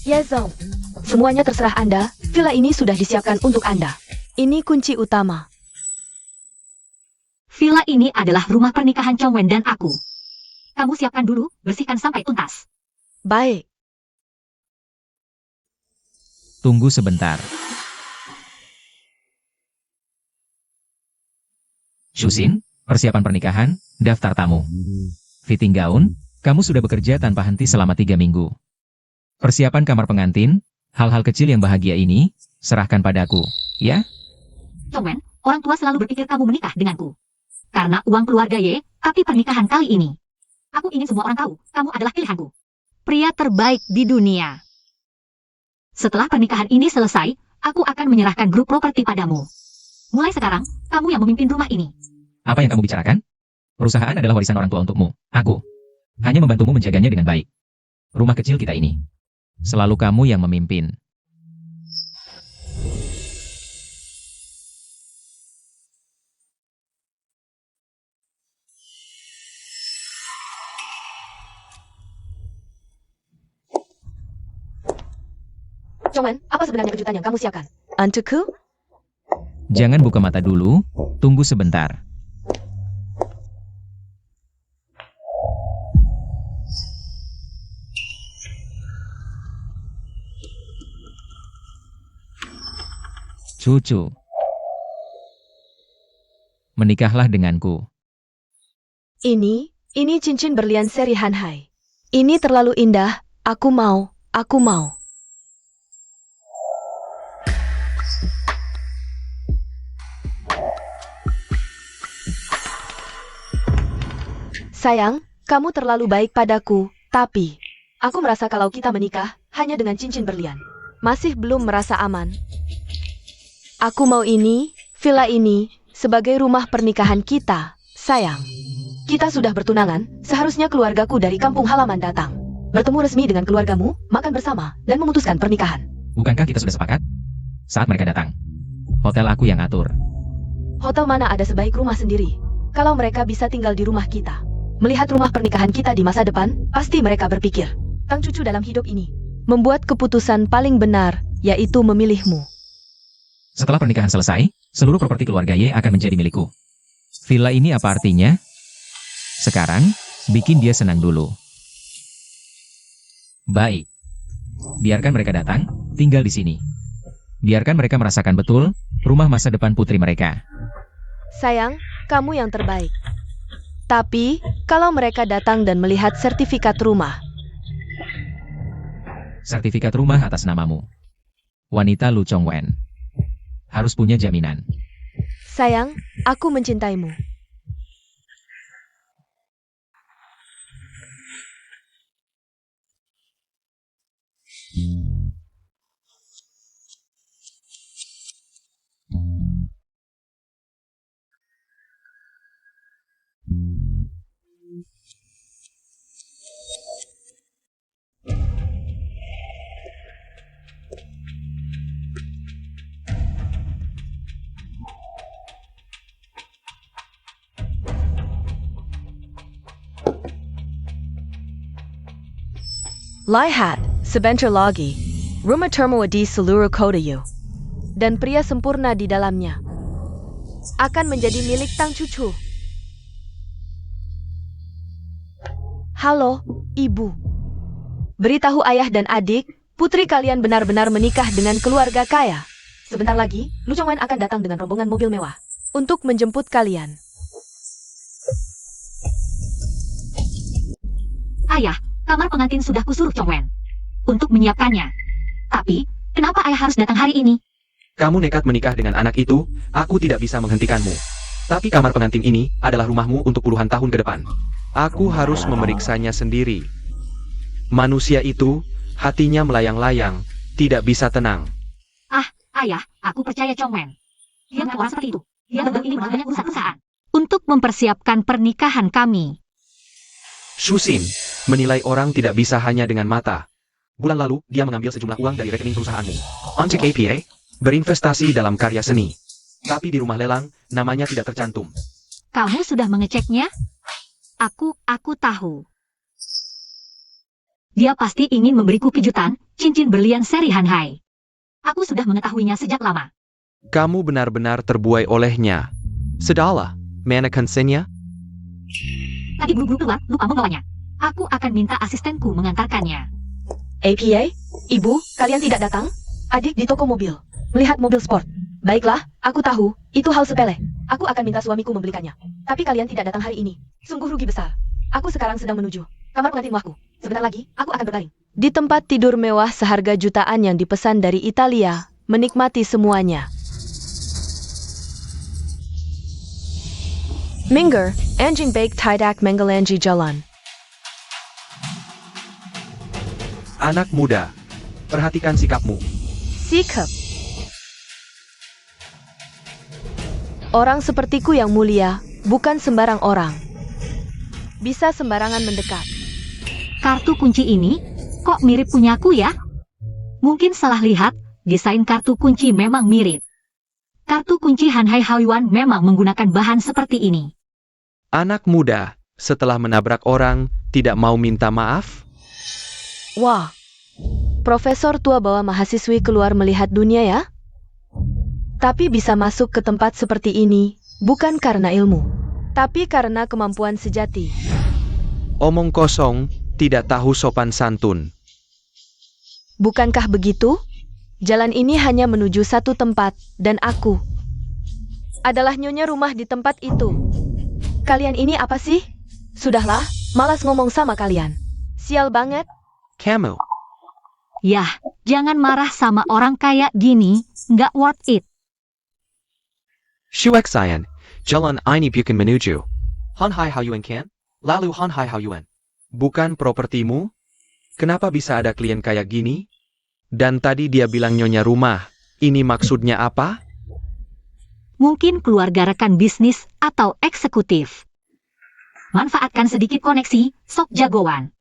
Zhou. Semuanya terserah Anda, villa ini sudah disiapkan untuk Anda. Ini kunci utama. Villa ini adalah rumah pernikahan Chongwen dan aku. Kamu siapkan dulu, bersihkan sampai tuntas. Baik. Tunggu sebentar. Shusin, persiapan pernikahan, daftar tamu. Fitting gaun, kamu sudah bekerja tanpa henti selama 3 minggu. Persiapan kamar pengantin, hal-hal kecil yang bahagia ini, serahkan padaku, ya? Chongwen, orang tua selalu berpikir kamu menikah denganku. Karena uang keluarga Ye, tapi pernikahan kali ini. Aku ingin semua orang tahu, kamu adalah pilihanku. Pria terbaik di dunia. Setelah pernikahan ini selesai, aku akan menyerahkan grup properti padamu. Mulai sekarang, kamu yang memimpin rumah ini. Apa yang kamu bicarakan? Perusahaan adalah warisan orang tua untukmu. Aku hanya membantumu menjaganya dengan baik. Rumah kecil kita ini. Selalu kamu yang memimpin. Chongwen, apa sebenarnya kejutan yang kamu siapkan? Untukku? Jangan buka mata dulu, tunggu sebentar. Cucu, menikahlah denganku. Ini cincin berlian seri Hanhai. Ini terlalu indah, aku mau. Sayang, kamu terlalu baik padaku, tapi aku merasa kalau kita menikah hanya dengan cincin berlian, masih belum merasa aman. Aku mau ini, villa ini, sebagai rumah pernikahan kita, sayang. Kita sudah bertunangan, seharusnya keluargaku dari kampung halaman datang. Bertemu resmi dengan keluargamu, makan bersama, dan memutuskan pernikahan. Bukankah kita sudah sepakat? Saat mereka datang, hotel aku yang atur. Hotel mana ada sebaik rumah sendiri? Kalau mereka bisa tinggal di rumah kita, melihat rumah pernikahan kita di masa depan, pasti mereka berpikir, Kang Cucu dalam hidup ini membuat keputusan paling benar, yaitu memilihmu. Setelah pernikahan selesai, seluruh properti keluarga Ye akan menjadi milikku. Villa ini apa artinya? Sekarang, bikin dia senang dulu. Baik. Biarkan mereka datang, tinggal di sini. Biarkan mereka merasakan betul rumah masa depan putri mereka. Sayang, kamu yang terbaik. Tapi, kalau mereka datang dan melihat sertifikat rumah. Sertifikat rumah atas namamu. Wanita Lu Chongwen. Harus punya jaminan. Sayang, aku mencintaimu. Lihat, sebentar lagi, rumah termewah di seluruh kota Yu. Dan pria sempurna di dalamnya akan menjadi milik Tang Cucu. Halo, Ibu. Beritahu ayah dan adik, putri kalian benar-benar menikah dengan keluarga kaya. Sebentar lagi, Lu Chongwen akan datang dengan rombongan mobil mewah untuk menjemput kalian. Ayah, kamar pengantin sudah kusuruh Chongwen untuk menyiapkannya. Tapi, kenapa ayah harus datang hari ini? Kamu nekat menikah dengan anak itu, aku tidak bisa menghentikanmu. Tapi kamar pengantin ini adalah rumahmu untuk puluhan tahun ke depan. Aku harus memeriksanya sendiri. Manusia itu, hatinya melayang-layang, tidak bisa tenang. Ayah, aku percaya Chongwen. Dia bukan orang seperti itu. Dia baru ini banyak urusan perusahaan untuk mempersiapkan pernikahan kami. Shusin, menilai orang tidak bisa hanya dengan mata. Bulan lalu, dia mengambil sejumlah uang dari rekening perusahaanmu. Untuk APA, berinvestasi dalam karya seni. Tapi di rumah lelang, namanya tidak tercantum. Kamu sudah mengeceknya? Aku tahu. Dia pasti ingin memberiku kejutan, cincin berlian seri Hanhai. Aku sudah mengetahuinya sejak lama. Kamu benar-benar terbuai olehnya. Sudahlah, mana konsennya? Tadi buru-buru keluar, lupa membawanya. Aku akan minta asistenku mengantarkannya. APA? Ibu, kalian tidak datang? Adik di toko mobil. Melihat mobil sport. Baiklah, aku tahu, itu hal sepele. Aku akan minta suamiku membelikannya. Tapi kalian tidak datang hari ini. Sungguh rugi besar. Aku sekarang sedang menuju kamar pengantin wahku. Sebentar lagi, aku akan berbaring. Di tempat tidur mewah seharga jutaan yang dipesan dari Italia, menikmati semuanya. Minggir, anjing baik tidak mengelanji jalan. Anak muda, perhatikan sikapmu. Sikap. Orang sepertiku yang mulia, bukan sembarang orang. Bisa sembarangan mendekat. Kartu kunci ini, kok mirip punyaku ya? Mungkin salah lihat, desain kartu kunci memang mirip. Kartu kunci Hanhai Haoyuan memang menggunakan bahan seperti ini. Anak muda, setelah menabrak orang, tidak mau minta maaf? Wah, profesor tua bawa mahasiswi keluar melihat dunia ya? Tapi bisa masuk ke tempat seperti ini, bukan karena ilmu, tapi karena kemampuan sejati. Omong kosong, tidak tahu sopan santun. Bukankah begitu? Jalan ini hanya menuju satu tempat, dan aku adalah nyonya rumah di tempat itu. Kalian ini apa sih? Sudahlah, malas ngomong sama kalian. Sial banget. Kamu, Yah, jangan marah sama orang kayak gini, nggak worth it. Shueksayan, jalan ini bukan menuju Hanhai Haoyuan kan? Lalu Hanhai Haoyuan. Bukan propertimu? Kenapa bisa ada klien kayak gini? Dan tadi dia bilang nyonya rumah. Ini maksudnya apa? Mungkin keluarga rekan bisnis atau eksekutif. Manfaatkan sedikit koneksi, sok jagoan.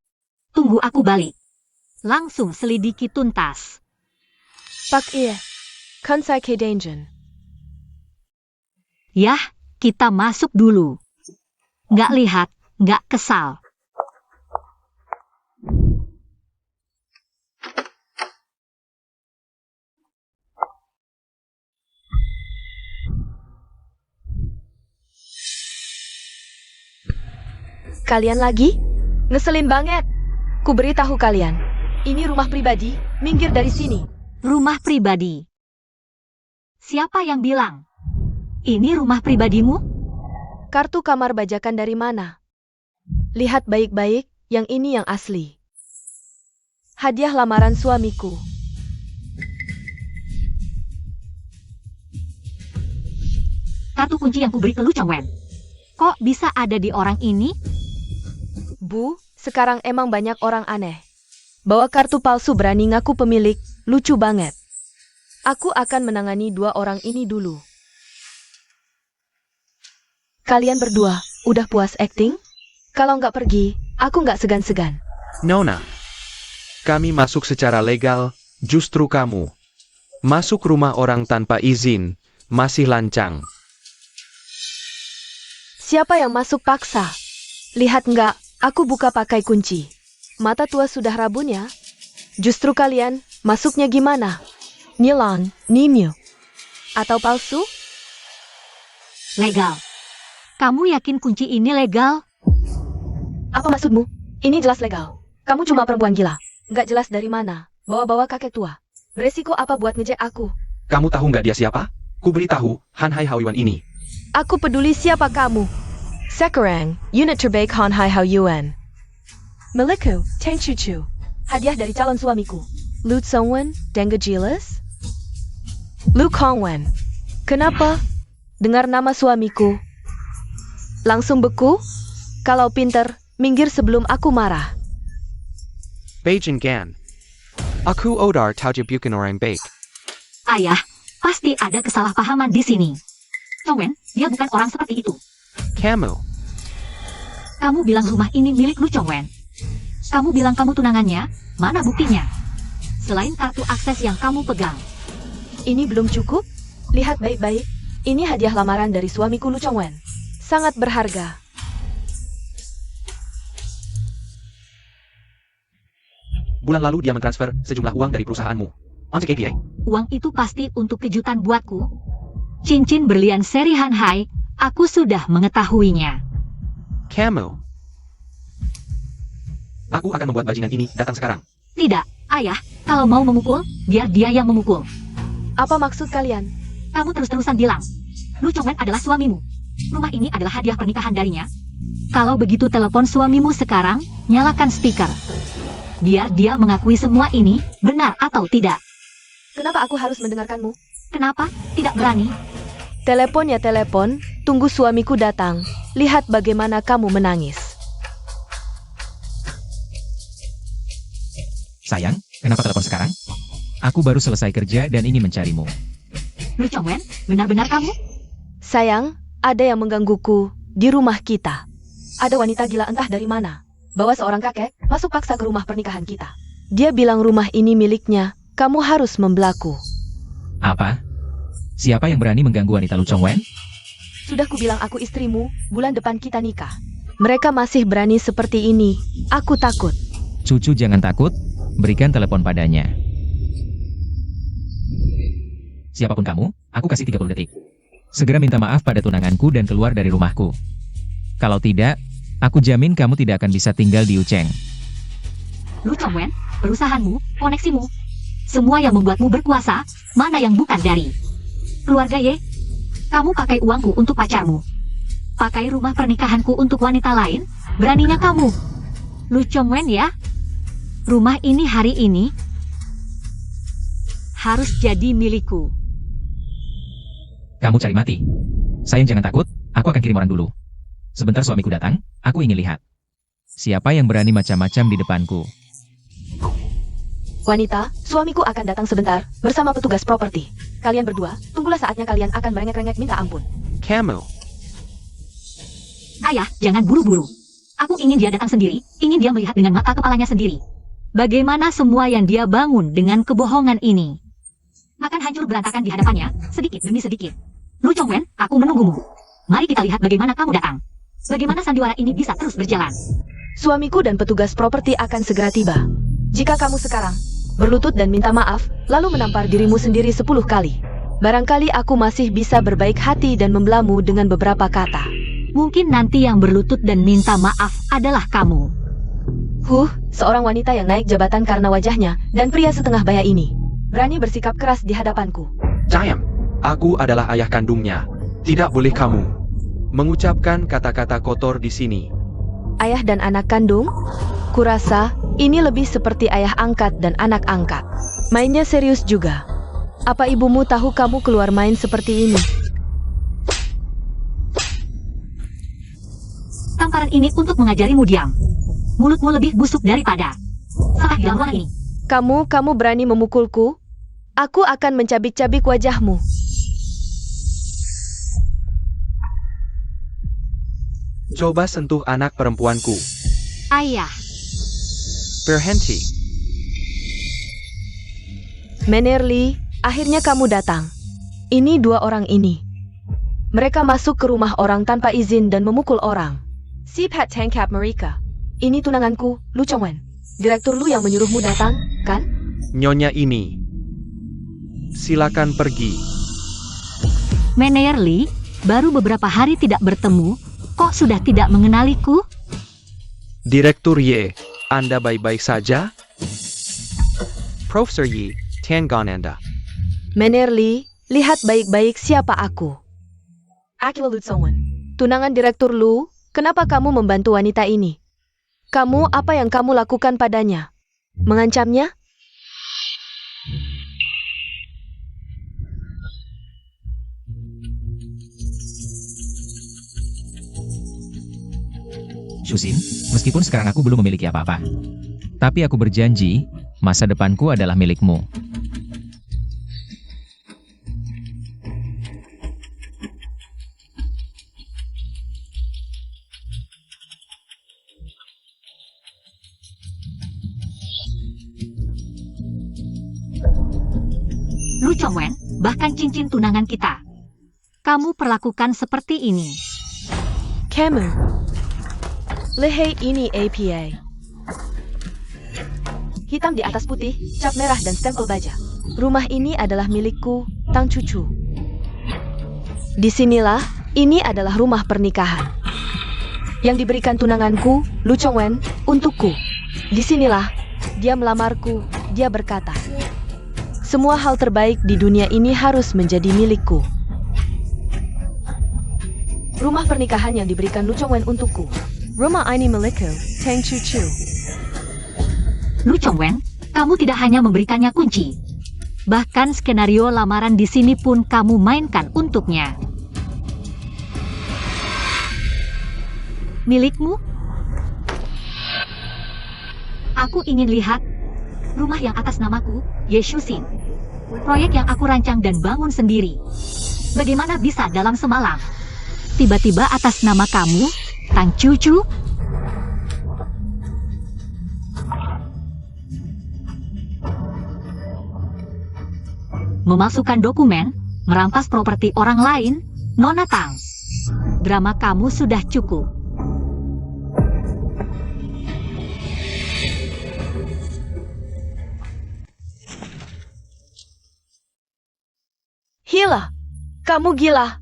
Tunggu aku balik. Langsung selidiki tuntas. Pak iya. Kansai Keidangen. Yah, kita masuk dulu. Nggak lihat, nggak kesal. Kalian lagi? Ngeselin banget. Ku beritahu kalian. Ini rumah pribadi, minggir dari sini. Rumah pribadi. Siapa yang bilang? Ini rumah pribadimu? Kartu kamar bajakan dari mana? Lihat baik-baik, yang ini yang asli. Hadiah lamaran suamiku. Kartu kunci yang kuberi ke Lu Chongwen. Kok bisa ada di orang ini? Bu, sekarang emang banyak orang aneh. Bawa kartu palsu berani ngaku pemilik, lucu banget. Aku akan menangani dua orang ini dulu. Kalian berdua, udah puas acting? Kalau nggak pergi, aku nggak segan-segan. Nona, kami masuk secara legal, justru kamu. Masuk rumah orang tanpa izin, masih lancang. Siapa yang masuk paksa? Lihat nggak, aku buka pakai kunci. Mata tua sudah rabun ya? Justru kalian, masuknya gimana? Nilon, Nimyu, atau palsu? Legal. Kamu yakin kunci ini legal? Apa maksudmu? Ini jelas legal. Kamu cuma perempuan gila. Nggak jelas dari mana. Bawa-bawa kakek tua. Beresiko apa buat ngejek aku? Kamu tahu nggak dia siapa? Ku beritahu, Hanhai Haoyuan ini. Aku peduli siapa kamu. Sekarang, unit terbaik Hanhai Haoyuan. Milikku, Teng Chuchu. Hadiah dari calon suamiku. Lu Tsongwen, Dengge Jiles? Lu Kongwen. Kenapa? Dengar nama suamiku. Langsung beku? Kalau pinter, minggir sebelum aku marah. Beijing Gan. Aku odar tauja bukan orang baik. Ayah, pasti ada kesalahpahaman di sini. Chongwen, dia bukan orang seperti itu. Kamu, Kamu bilang rumah ini milik Lu Chongwen. Kamu bilang kamu tunangannya, mana buktinya? Selain kartu akses yang kamu pegang. Ini belum cukup? Lihat baik-baik. Ini hadiah lamaran dari suamiku Lu Chongwen. Sangat berharga. Bulan lalu dia mentransfer sejumlah uang dari perusahaanmu. Once KPA. Uang itu pasti untuk kejutan buatku. Cincin berlian seri Hanhai, aku sudah mengetahuinya. Kamu. Aku akan membuat bajingan ini datang sekarang. Tidak, ayah, kalau mau memukul, biar dia yang memukul. Apa maksud kalian? Kamu terus-terusan bilang, Lu Chongwen adalah suamimu. Rumah ini adalah hadiah pernikahan darinya. Kalau begitu telepon suamimu sekarang, nyalakan speaker. Biar dia mengakui semua ini, benar atau tidak. Kenapa aku harus mendengarkanmu? Kenapa? Tidak berani. Telepon ya telepon, tunggu suamiku datang. Lihat bagaimana kamu menangis. Sayang, kenapa telepon sekarang? Aku baru selesai kerja dan ingin mencarimu. Lu Chongwen, benar-benar kamu? Sayang, ada yang menggangguku di rumah kita. Ada wanita gila entah dari mana. Bawa seorang kakek masuk paksa ke rumah pernikahan kita. Dia bilang rumah ini miliknya, kamu harus membelaku. Apa? Siapa yang berani mengganggu wanita Lu Chongwen? Sudah kubilang aku istrimu, bulan depan kita nikah. Mereka masih berani seperti ini, aku takut. Cucu jangan takut, berikan telepon padanya. Siapapun kamu, aku kasih 30 detik. Segera minta maaf pada tunanganku dan keluar dari rumahku. Kalau tidak, aku jamin kamu tidak akan bisa tinggal di Ucheng. Lu Chongwen, perusahaanmu, koneksimu. Semua yang membuatmu berkuasa, mana yang bukan dari keluarga Ye? Kamu pakai uangku untuk pacarmu. Pakai rumah pernikahanku untuk wanita lain, beraninya kamu. Lu Chongwen ya? Rumah ini hari ini harus jadi milikku. Kamu cari mati. Sayang jangan takut, aku akan kirim orang dulu. Sebentar suamiku datang, aku ingin lihat. Siapa yang berani macam-macam di depanku? Wanita, suamiku akan datang sebentar, bersama petugas properti. Kalian berdua, tunggulah saatnya kalian akan merengek-rengek minta ampun. Kamu. Ayah, jangan buru-buru. Aku ingin dia datang sendiri, ingin dia melihat dengan mata kepalanya sendiri. Bagaimana semua yang dia bangun dengan kebohongan ini akan hancur berantakan di hadapannya, sedikit demi sedikit. Lu Chongwen, aku menunggumu. Mari kita lihat bagaimana kamu datang. Bagaimana sandiwara ini bisa terus berjalan. Suamiku dan petugas properti akan segera tiba. Jika kamu sekarang berlutut dan minta maaf, lalu menampar dirimu sendiri 10 kali. Barangkali aku masih bisa berbaik hati dan membelamu dengan beberapa kata. Mungkin nanti yang berlutut dan minta maaf adalah kamu. Seorang wanita yang naik jabatan karena wajahnya, dan pria setengah baya ini berani bersikap keras di hadapanku. Jayam, aku adalah ayah kandungnya. Tidak boleh kamu mengucapkan kata-kata kotor di sini. Ayah dan anak kandung? Kurasa ini lebih seperti ayah angkat dan anak angkat. Mainnya serius juga. Apa ibumu tahu kamu keluar main seperti ini? Tamparan ini untuk mengajarimu diam. Mulutmu lebih busuk daripada saat di dalam ruangan ini. Kamu berani memukulku? Aku akan mencabik-cabik wajahmu. Coba sentuh anak perempuanku. Ayah, Berhenti. Menerli, akhirnya kamu datang. Ini dua orang ini. Mereka masuk ke rumah orang tanpa izin dan memukul orang. Si Pat Tangkap mereka. Ini tunanganku, Lu Chongwen. Direktur Lu yang menyuruhmu datang, kan? Nyonya ini. Silakan pergi. Meneer Lee, baru beberapa hari tidak bertemu, kok sudah tidak mengenaliku? Direktur Ye, Anda baik-baik saja? Profesor Yi, Tiangon Anda. Menerli, lihat baik-baik siapa aku. Aku Lu Chongwen. Tunangan Direktur Lu, kenapa kamu membantu wanita ini? Kamu, apa yang kamu lakukan padanya? Mengancamnya? Shusin, meskipun sekarang aku belum memiliki apa-apa. Tapi aku berjanji, masa depanku adalah milikmu. Lu Chongwen, bahkan cincin tunangan kita. Kamu perlakukan seperti ini. Kamu. Lehei ini APA. hitam di atas putih, cap merah dan stempel baja. Rumah ini adalah milikku, Tang Cucu. Disinilah, ini adalah rumah pernikahan yang diberikan tunanganku, Lu Chongwen, untukku. Disinilah, dia melamarku, dia berkata, semua hal terbaik di dunia ini harus menjadi milikku. Rumah pernikahan yang diberikan Lu Chongwen untukku. Rumah ini milikku, Tang Cucu. Lu Chongwen, kamu tidak hanya memberikannya kunci. Bahkan skenario lamaran di sini pun kamu mainkan untuknya. Milikmu? Aku ingin lihat rumah yang atas namaku, Ye Shuxin. Proyek yang aku rancang dan bangun sendiri. Bagaimana bisa dalam semalam? Tiba-tiba atas nama kamu, Tang Cucu? Memasukkan dokumen, merampas properti orang lain, Nona Tang. Drama kamu sudah cukup. Gila, kamu gila.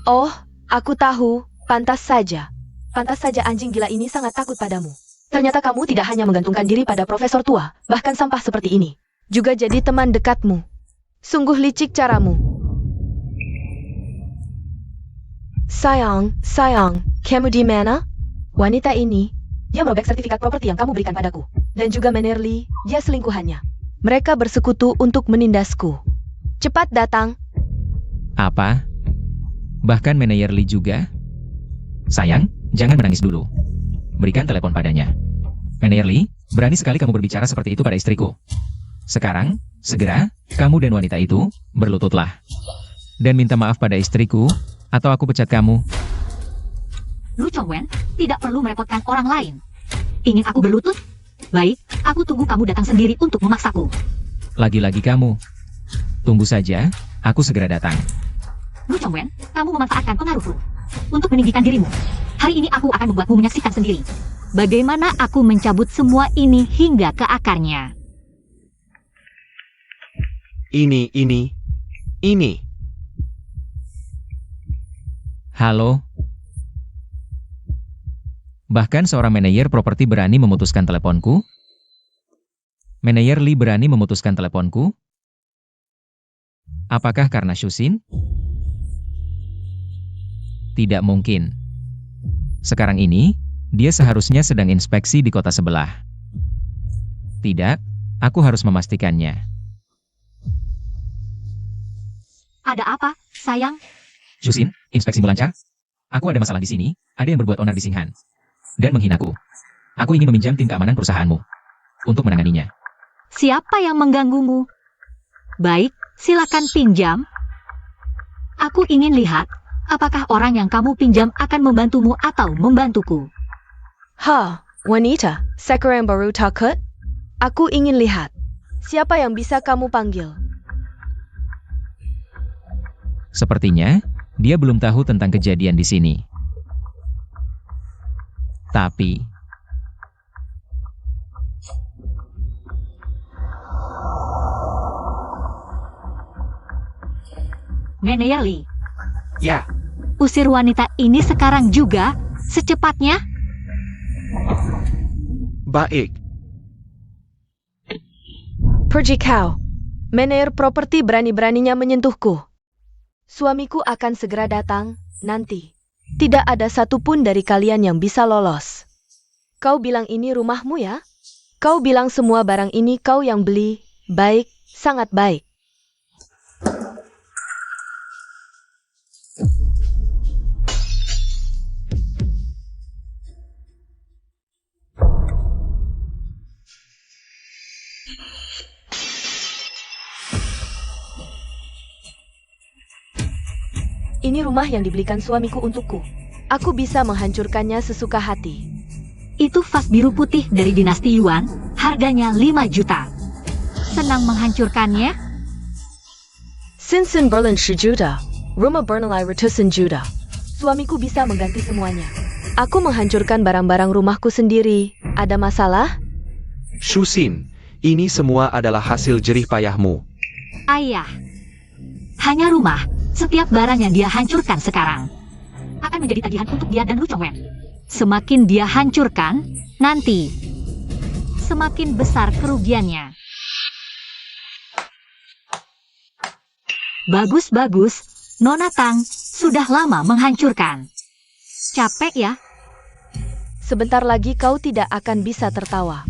Oh, aku tahu, pantas saja. Pantas saja anjing gila ini sangat takut padamu. Ternyata kamu tidak hanya menggantungkan diri pada profesor tua, bahkan sampah seperti ini. Juga jadi teman dekatmu. Sungguh licik caramu. Sayang, kamu di mana? Wanita ini, dia merobek sertifikat properti yang kamu berikan padaku. Dan juga Menerli, dia selingkuhannya. Mereka bersekutu untuk menindasku. Cepat datang. Apa? Bahkan manajer Lee juga? Sayang, jangan menangis dulu. Berikan telepon padanya. Manajer Lee, berani sekali kamu berbicara seperti itu pada istriku. Sekarang, segera, kamu dan wanita itu, berlututlah. Dan minta maaf pada istriku, atau aku pecat kamu. Lu Chongwen, tidak perlu merepotkan orang lain. Ingin aku berlutut? Baik, aku tunggu kamu datang sendiri untuk memaksaku. Lagi-lagi kamu. Tunggu saja, aku segera datang. Lu Chongwen, kamu memanfaatkan pengaruhku untuk meninggikan dirimu. Hari ini aku akan membuatmu menyaksikan sendiri bagaimana aku mencabut semua ini hingga ke akarnya. Ini. Halo? Bahkan seorang manajer properti berani memutuskan teleponku? Manajer Lee berani memutuskan teleponku? Apakah karena Shuxin? Tidak mungkin. Sekarang ini, dia seharusnya sedang inspeksi di kota sebelah. Tidak, aku harus memastikannya. Ada apa, sayang? Shuxin, inspeksi lancar? Aku ada masalah di sini, ada yang berbuat onar di Singhan. Dan menghinaku. Aku ingin meminjam tim keamanan perusahaanmu. Untuk menanganinya. Siapa yang mengganggumu? Baik, silakan pinjam. Aku ingin lihat, apakah orang yang kamu pinjam akan membantumu atau membantuku? Wanita, sekarang baru takut? Aku ingin lihat. Siapa yang bisa kamu panggil? Sepertinya, dia belum tahu tentang kejadian di sini. Tapi... Manajer Lee, Ya, usir wanita ini sekarang juga, secepatnya. baik. Pergi kau. Manajer properti berani-beraninya menyentuhku. Suamiku akan segera datang, nanti. Tidak ada satupun dari kalian yang bisa lolos. Kau bilang ini rumahmu ya? Kau bilang semua barang ini kau yang beli. Baik, sangat baik. Ini rumah yang dibelikan suamiku untukku. Aku bisa menghancurkannya sesuka hati. Itu vas biru putih dari dinasti Yuan, harganya 5 juta. Senang menghancurkannya? Sinsen Berlin 10 juta. Rumah bernilai ratusan juta. Suamiku bisa mengganti semuanya. Aku menghancurkan barang-barang rumahku sendiri. Ada masalah? Shuxin, Ini semua adalah hasil jerih payahmu. Ayah, hanya rumah, setiap barang yang dia hancurkan sekarang akan menjadi tagihan untuk dia dan Lu Chongwen. Semakin dia hancurkan, nanti semakin besar kerugiannya. Bagus-bagus, Nona Tang sudah lama menghancurkan. Capek ya? Sebentar lagi kau tidak akan bisa tertawa.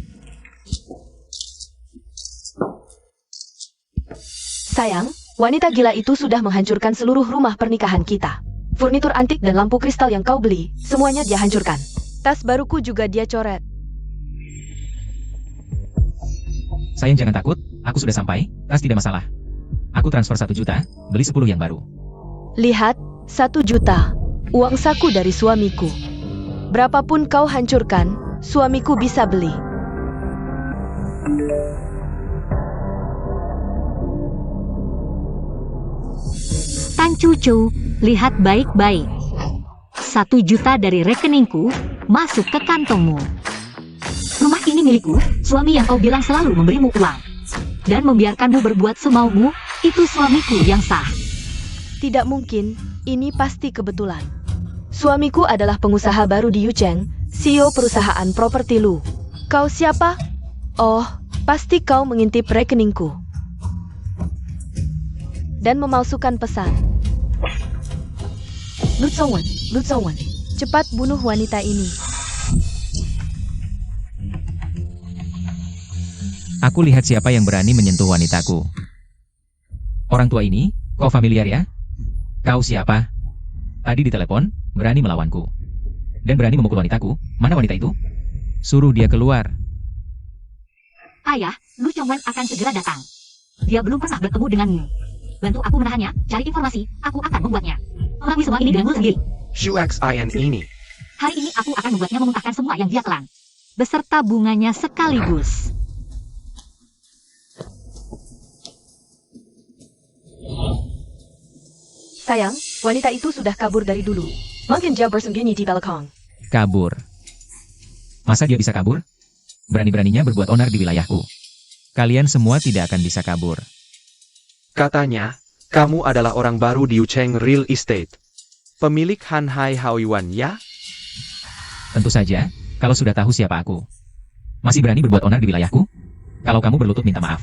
Sayang, wanita gila itu sudah menghancurkan seluruh rumah pernikahan kita. Furnitur antik dan lampu kristal yang kau beli, semuanya dia hancurkan. Tas baruku juga dia coret. Sayang jangan takut, aku sudah sampai, tas tidak masalah. Aku transfer 1 juta, beli 10 yang baru. Lihat, 1 juta. Uang saku dari suamiku. Berapapun kau hancurkan, suamiku bisa beli. Tan Cucu, lihat baik-baik. 1 juta dari rekeningku masuk ke kantongmu. Rumah ini milikku, suami yang kau bilang selalu memberimu uang. Dan membiarkanmu berbuat semaumu, itu suamiku yang sah. Tidak mungkin, ini pasti kebetulan. Suamiku adalah pengusaha baru di Yucheng, CEO perusahaan properti Lu. Kau siapa? Oh, pasti kau mengintip rekeningku. Dan memalsukan pesan. Lu Chongwen, cepat bunuh wanita ini. Aku lihat siapa yang berani menyentuh wanitaku. Orang tua ini, kau familiar ya? Kau siapa? Tadi di telepon, berani melawanku. Dan berani memukul wanitaku. Mana wanita itu? Suruh dia keluar. Ayah, Lu Chongwen akan segera datang. Dia belum pernah bertemu denganmu. Bantu aku menahannya, cari informasi, aku akan membuatnya. Mengakui semua ini denganmu sendiri. Shuxin ini. Hari ini aku akan membuatnya memuntahkan semua yang dia telan. Beserta bunganya sekaligus. Sayang, wanita itu sudah kabur dari dulu. Mungkin dia bersembunyi di belakang. Kabur. Masa dia bisa kabur? Berani-beraninya berbuat onar di wilayahku. Kalian semua tidak akan bisa kabur. Katanya, kamu adalah orang baru di Yucheng Real Estate. Pemilik Hanhai Haoyuan, ya? Tentu saja, kalau sudah tahu siapa aku. Masih berani berbuat onar di wilayahku? Kalau kamu berlutut minta maaf.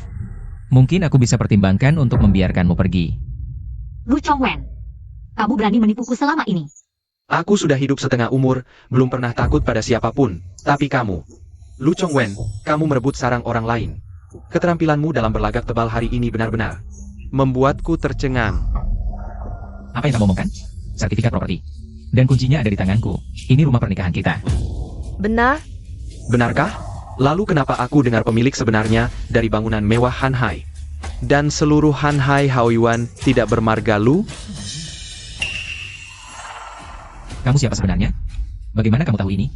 Mungkin aku bisa pertimbangkan untuk membiarkanmu pergi. Lu Chongwen, kamu berani menipuku selama ini. Aku sudah hidup setengah umur, belum pernah takut pada siapapun. Tapi kamu, Lu Chongwen, kamu merebut sarang orang lain. Keterampilanmu dalam berlagak tebal hari ini benar-benar membuatku tercengang. Apa yang kamu omongkan? Sertifikat properti. Dan kuncinya ada di tanganku. Ini rumah pernikahan kita. Benar? Benarkah? Lalu kenapa aku dengar pemilik sebenarnya dari bangunan mewah Hanhai? Dan seluruh Hanhai Haoyuan tidak bermarga Lu? Kamu siapa sebenarnya? Bagaimana kamu tahu ini?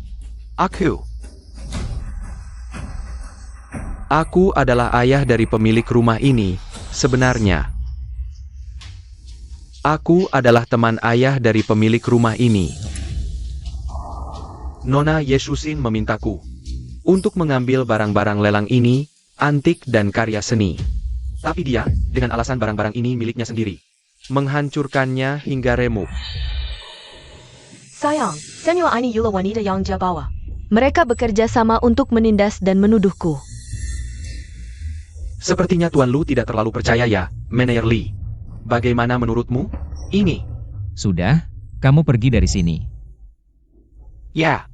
Aku adalah ayah dari pemilik rumah ini. Sebenarnya, aku adalah teman ayah dari pemilik rumah ini. Nona Yesusin memintaku untuk mengambil barang-barang lelang ini, antik dan karya seni. Tapi dia, dengan alasan barang-barang ini miliknya sendiri, menghancurkannya hingga remuk. Sayang, Senior ini Yula wanita yang dia bawa. Mereka bekerja sama untuk menindas dan menuduhku. Sepertinya Tuan Lu tidak terlalu percaya ya, Meneer Li. Bagaimana menurutmu? Ini. Sudah, kamu pergi dari sini. Ya.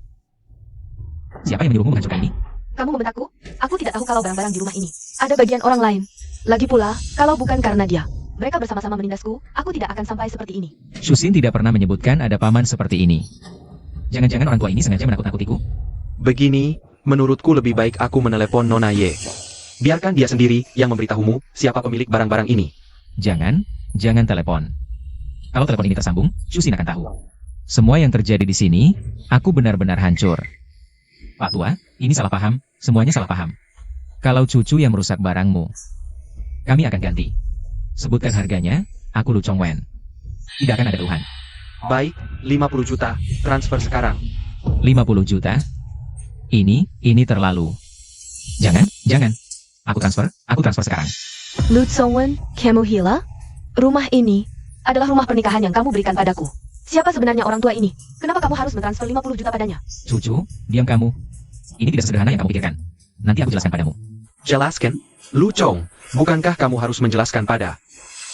Siapa yang menyuruhmu menghancurkan ini? Kamu membentakku? Aku tidak tahu kalau barang-barang di rumah ini ada bagian orang lain. Lagi pula, kalau bukan karena dia, mereka bersama-sama menindasku, aku tidak akan sampai seperti ini. Shusin tidak pernah menyebutkan ada paman seperti ini. Jangan-jangan orang tua ini sengaja menakut-nakutiku? Begini, menurutku lebih baik aku menelepon Nona Ye. Biarkan dia sendiri yang memberitahumu siapa pemilik barang-barang ini. Jangan telepon. Kalau telepon ini tersambung, Shusin akan tahu. Semua yang terjadi di sini, aku benar-benar hancur. Pak Tua, ini salah paham, semuanya salah paham. Kalau cucu yang merusak barangmu, kami akan ganti. Sebutkan harganya, aku Lu Chongwen. Tidak akan ada keluhan. Baik, 50 juta, transfer sekarang. 50 juta? Ini terlalu. Jangan. Aku transfer sekarang. Lu Songwen, kamu gila? Rumah ini adalah rumah pernikahan yang kamu berikan padaku. Siapa sebenarnya orang tua ini? Kenapa kamu harus mentransfer 50 juta padanya? Cucu, diam kamu. Ini tidak sederhana yang kamu pikirkan. Nanti aku jelaskan padamu. Jelaskan? Lu Chong, bukankah kamu harus menjelaskan pada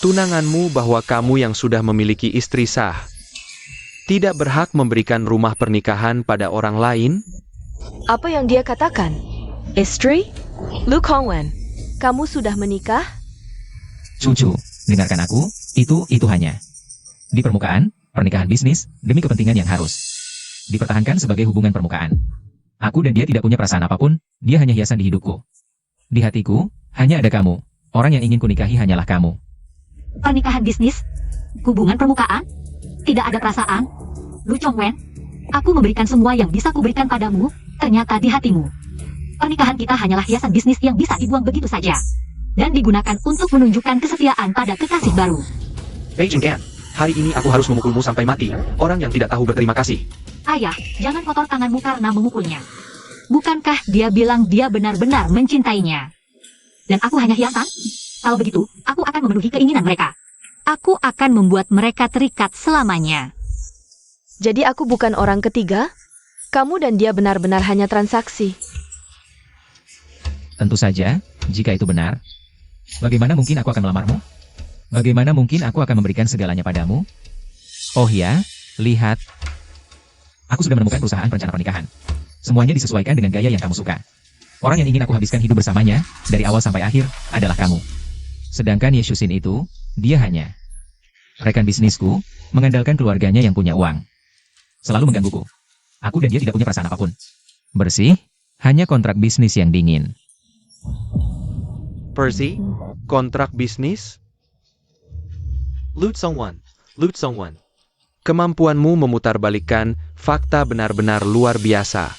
tunanganmu bahwa kamu yang sudah memiliki istri sah tidak berhak memberikan rumah pernikahan pada orang lain? Apa yang dia katakan? Istri? Lu Kongwen, kamu sudah menikah? Cucu, dengarkan aku, itu hanya di permukaan, pernikahan bisnis, demi kepentingan yang harus dipertahankan sebagai hubungan permukaan. Aku dan dia tidak punya perasaan apapun, dia hanya hiasan di hidupku. Di hatiku, hanya ada kamu. Orang yang ingin kunikahi hanyalah kamu. Pernikahan bisnis? Hubungan permukaan? Tidak ada perasaan? Lu Chongwen, aku memberikan semua yang bisa kuberikan padamu, ternyata di hatimu. Pernikahan kita hanyalah hiasan bisnis yang bisa dibuang begitu saja. Dan digunakan untuk menunjukkan kesetiaan pada kekasih baru. Agent Gan, hari ini aku harus memukulmu sampai mati. Orang yang tidak tahu berterima kasih. Ayah, jangan kotor tanganmu karena memukulnya. Bukankah dia bilang dia benar-benar mencintainya? Dan aku hanya hiasan? Kalau begitu, aku akan memenuhi keinginan mereka. Aku akan membuat mereka terikat selamanya. Jadi aku bukan orang ketiga? Kamu dan dia benar-benar hanya transaksi. Tentu saja, jika itu benar. Bagaimana mungkin aku akan melamarmu? Bagaimana mungkin aku akan memberikan segalanya padamu? Oh ya, lihat. Aku sudah menemukan perusahaan perencana pernikahan. Semuanya disesuaikan dengan gaya yang kamu suka. Orang yang ingin aku habiskan hidup bersamanya, dari awal sampai akhir, adalah kamu. Sedangkan Ye Shusin itu, dia hanya rekan bisnisku, mengandalkan keluarganya yang punya uang. Selalu menggangguku. Aku dan dia tidak punya perasaan apapun. Bersih, hanya kontrak bisnis yang dingin. Percy, kontrak bisnis? Lu Songwan. Kemampuanmu memutarbalikkan fakta benar-benar luar biasa.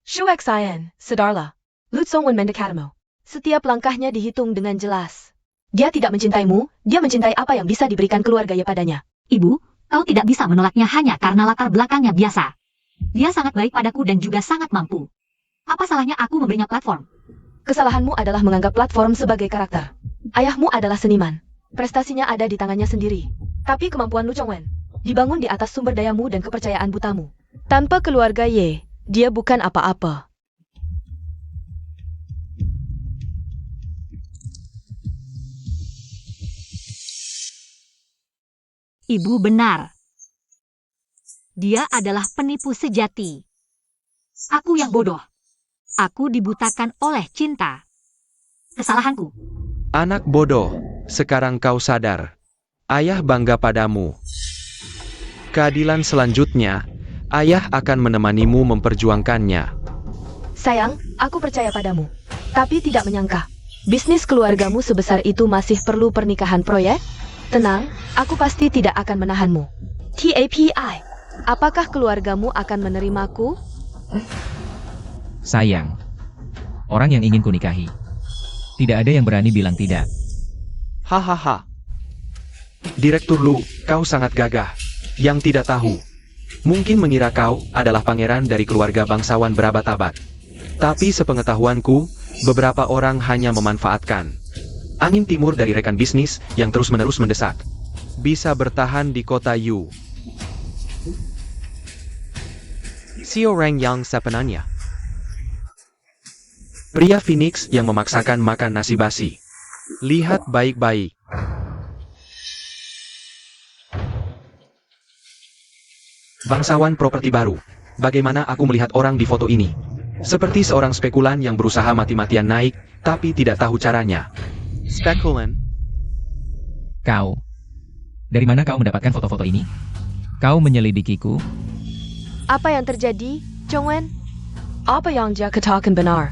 Shuexian, Sedarla. Lu Songwen mendekatmu. Setiap langkahnya dihitung dengan jelas. Dia tidak mencintaimu, dia mencintai apa yang bisa diberikan keluarganya padanya. Ibu, kau tidak bisa menolaknya hanya karena latar belakangnya biasa. Dia sangat baik padaku dan juga sangat mampu. Apa salahnya aku memberinya platform? Kesalahanmu adalah menganggap platform sebagai karakter. Ayahmu adalah seniman. Prestasinya ada di tangannya sendiri. Tapi kemampuan Lu Chongwen dibangun di atas sumber dayamu dan kepercayaan butamu. Tanpa keluarga Ye, dia bukan apa-apa. Ibu benar. Dia adalah penipu sejati. Aku yang bodoh. Aku dibutakan oleh cinta. Kesalahanku. Anak bodoh, sekarang kau sadar. Ayah bangga padamu. Keadilan selanjutnya, ayah akan menemanimu memperjuangkannya. Sayang, aku percaya padamu. Tapi tidak menyangka, bisnis keluargamu sebesar itu masih perlu pernikahan proyek? Tenang, aku pasti tidak akan menahanmu. TAPI, apakah keluargamu akan menerimaku? Sayang. Orang yang ingin kunikahi. Tidak ada yang berani bilang tidak. Hahaha. Direktur Lu, kau sangat gagah. Yang tidak tahu. Mungkin mengira kau adalah pangeran dari keluarga bangsawan berabad-abad. Tapi sepengetahuanku, beberapa orang hanya memanfaatkan angin timur dari rekan bisnis yang terus-menerus mendesak. Bisa bertahan di kota Yu. Si orang yang sebenarnya. Pria Phoenix yang memaksakan makan nasi basi. Lihat baik-baik. Bangsawan properti baru. Bagaimana aku melihat orang di foto ini? Seperti seorang spekulan yang berusaha mati-matian naik, tapi tidak tahu caranya. Spekulan? Kau. Dari mana kau mendapatkan foto-foto ini? Kau menyelidikiku? Apa yang terjadi, Chongwen? Apa yang dia katakan benar?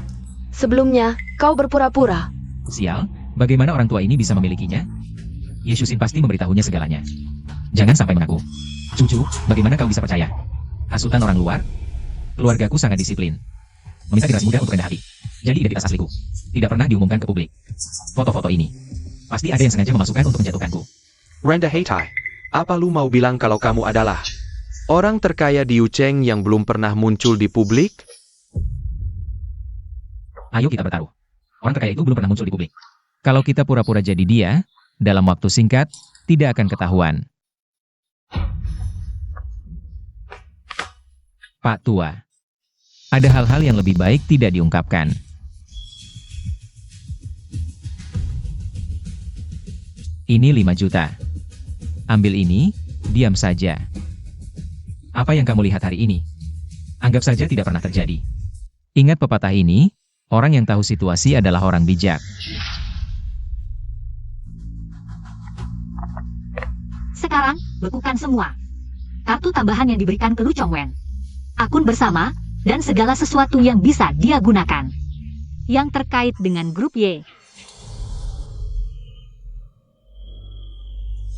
Sebelumnya, kau berpura-pura. Sial, bagaimana orang tua ini bisa memilikinya? Ye Shusin pasti memberitahunya segalanya. Jangan sampai mengaku. Cucu, bagaimana kau bisa percaya? Hasutan orang luar? Keluargaku sangat disiplin. Meminta generasi muda untuk rendah hati. Jadi identitas asliku tidak pernah diumumkan ke publik. Foto-foto ini pasti ada yang sengaja memasukkan untuk menjatuhkanku. Rendah hati. Apa lu mau bilang kalau kamu adalah orang terkaya di Yucheng yang belum pernah muncul di publik? Ayo kita bertaruh. Orang terkaya itu belum pernah muncul di publik. Kalau kita pura-pura jadi dia, dalam waktu singkat, tidak akan ketahuan. Pak Tua. Ada hal-hal yang lebih baik tidak diungkapkan. Ini 5 juta. Ambil ini, diam saja. Apa yang kamu lihat hari ini? Anggap saja tidak pernah terjadi. Ingat pepatah ini, orang yang tahu situasi adalah orang bijak. Sekarang, bekukan semua. Kartu tambahan yang diberikan ke Lu Chongwen. Akun bersama, dan segala sesuatu yang bisa dia gunakan. Yang terkait dengan grup Y.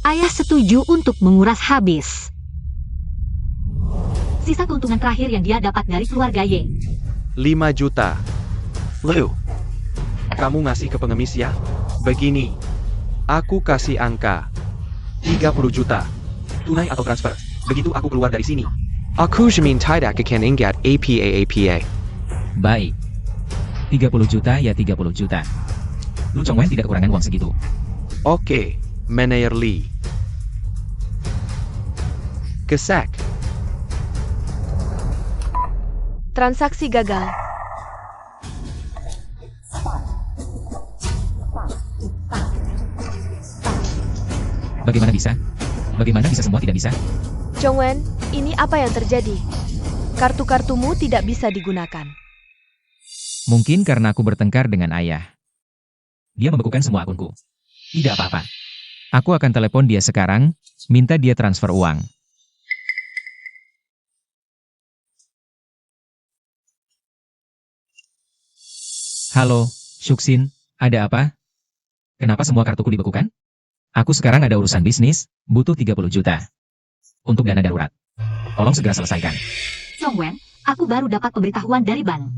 Ayah setuju untuk menguras habis. Sisa keuntungan terakhir yang dia dapat dari keluarga Y. 5 juta. Lu, kamu ngasih ke pengemis ya? Begini, aku kasih angka 30 juta. Tunai atau transfer. Begitu aku keluar dari sini. Aku jamin tidak akan ingat APA. Baik. 30 juta ya 30 juta. Lu Chongwen tidak kekurangan uang segitu. Oke, Manager Lee. Kesak. Transaksi gagal. Bagaimana bisa? Bagaimana bisa semua tidak bisa? Chongwen, ini apa yang terjadi? Kartu-kartumu tidak bisa digunakan. Mungkin karena aku bertengkar dengan ayah. Dia membekukan semua akunku. Tidak apa-apa. Aku akan telepon dia sekarang, minta dia transfer uang. Halo, Shuksin, ada apa? Kenapa semua kartuku dibekukan? Aku sekarang ada urusan bisnis, butuh 30 juta. Untuk dana darurat. Tolong segera selesaikan. Chongwen, aku baru dapat pemberitahuan dari bank.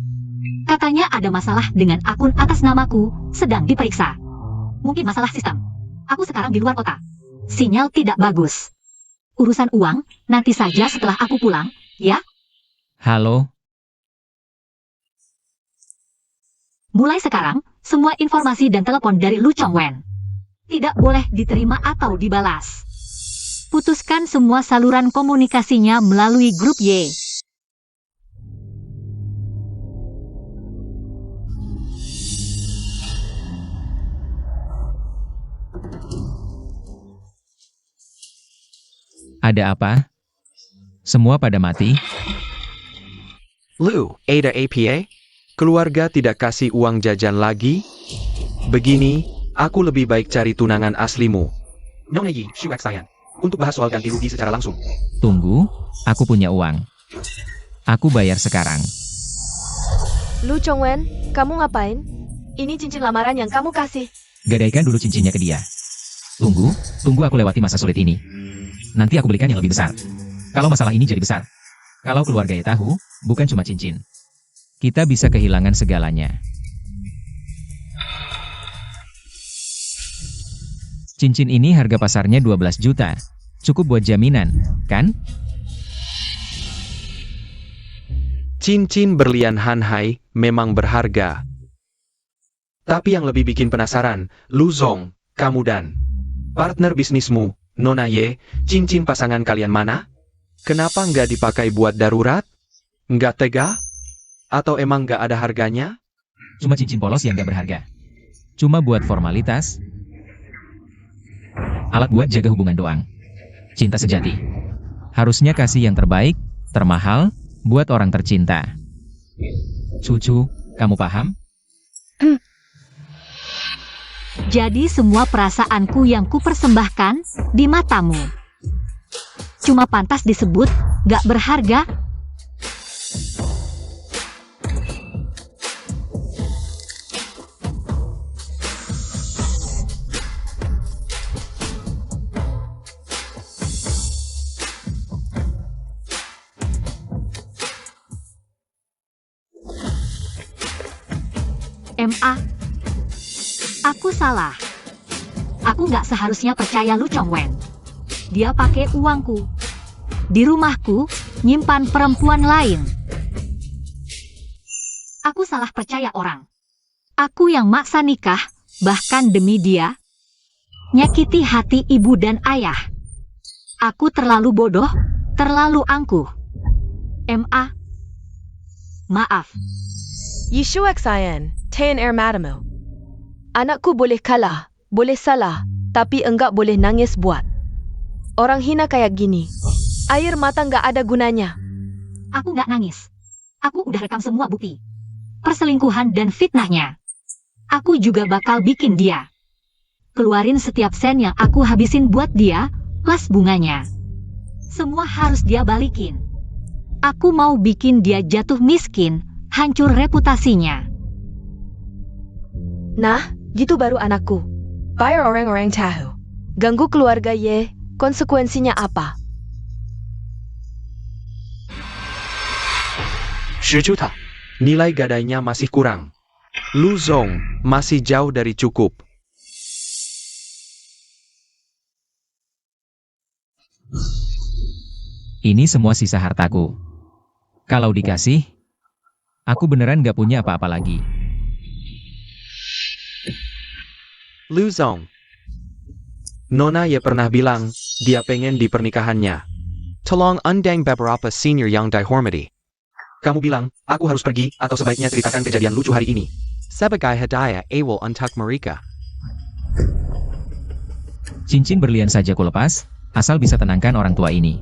Katanya ada masalah dengan akun atas namaku, sedang diperiksa. Mungkin masalah sistem. Aku sekarang di luar kota. Sinyal tidak bagus. Urusan uang, nanti saja setelah aku pulang, ya? Halo, Mulai sekarang, semua informasi dan telepon dari Lu Chongwen tidak boleh diterima atau dibalas. Putuskan semua saluran komunikasinya melalui grup Y. ada apa? Semua pada mati? Lu, ada APA? Keluarga tidak kasih uang jajan lagi? Begini, aku lebih baik cari tunangan aslimu. Nona Yi, Shuak Sayan. Untuk bahas soal ganti rugi secara langsung. Tunggu, aku punya uang. Aku bayar sekarang. Lu Chongwen, kamu ngapain? Ini cincin lamaran yang kamu kasih. Gadaikan dulu cincinnya ke dia. Tunggu aku lewati masa sulit ini. Nanti aku belikan yang lebih besar. Kalau masalah ini jadi besar. Kalau keluarga ya tahu, bukan cuma cincin. Kita bisa kehilangan segalanya. Cincin ini harga pasarnya 12 juta. Cukup buat jaminan, kan? Cincin berlian Hanhai memang berharga. Tapi yang lebih bikin penasaran, Lu Zong, kamu dan partner bisnismu, Nona Ye, cincin pasangan kalian mana? Kenapa nggak dipakai buat darurat? Nggak tega? Atau emang nggak ada harganya? Cuma cincin polos yang nggak berharga. Cuma buat formalitas. Alat buat jaga hubungan doang. Cinta sejati. Harusnya kasih yang terbaik, termahal, buat orang tercinta. Cucu, kamu paham? Jadi semua perasaanku yang kupersembahkan di matamu cuma pantas disebut gak berharga? Aku salah. Aku nggak seharusnya percaya Lu Chongwen. Dia pakai uangku. Di rumahku, nyimpan perempuan lain. Aku salah percaya orang. Aku yang maksa nikah, bahkan demi dia, nyakiti hati ibu dan ayah. Aku terlalu bodoh, terlalu angkuh. Maaf. Yeshua Xayan, Tayan Air Madamu. Anakku boleh kalah, boleh salah, tapi enggak boleh nangis buat orang hina kayak gini. Air mata enggak ada gunanya. Aku nggak nangis. Aku udah rekam semua bukti. Perselingkuhan dan fitnahnya. Aku juga bakal bikin dia keluarin setiap sen yang aku habisin buat dia, plus bunganya. Semua harus dia balikin. Aku mau bikin dia jatuh miskin, hancur reputasinya. Nah, gitu baru anakku. Bayar orang-orang tahu. Ganggu keluarga Ye, konsekuensinya apa? 10 juta. Nilai gadainya masih kurang. Lu Zong masih jauh dari cukup. Ini semua sisa hartaku. Kalau dikasih, aku beneran gak punya apa-apa lagi. Lu Zong. Nona Ye pernah bilang, dia pengen di pernikahannya. Tolong undang beberapa senior yang dihormati. Kamu bilang, aku harus pergi, atau sebaiknya ceritakan kejadian lucu hari ini. Sebagai hadiah awal untuk mereka. Cincin berlian saja ku lepas, asal bisa tenangkan orang tua ini.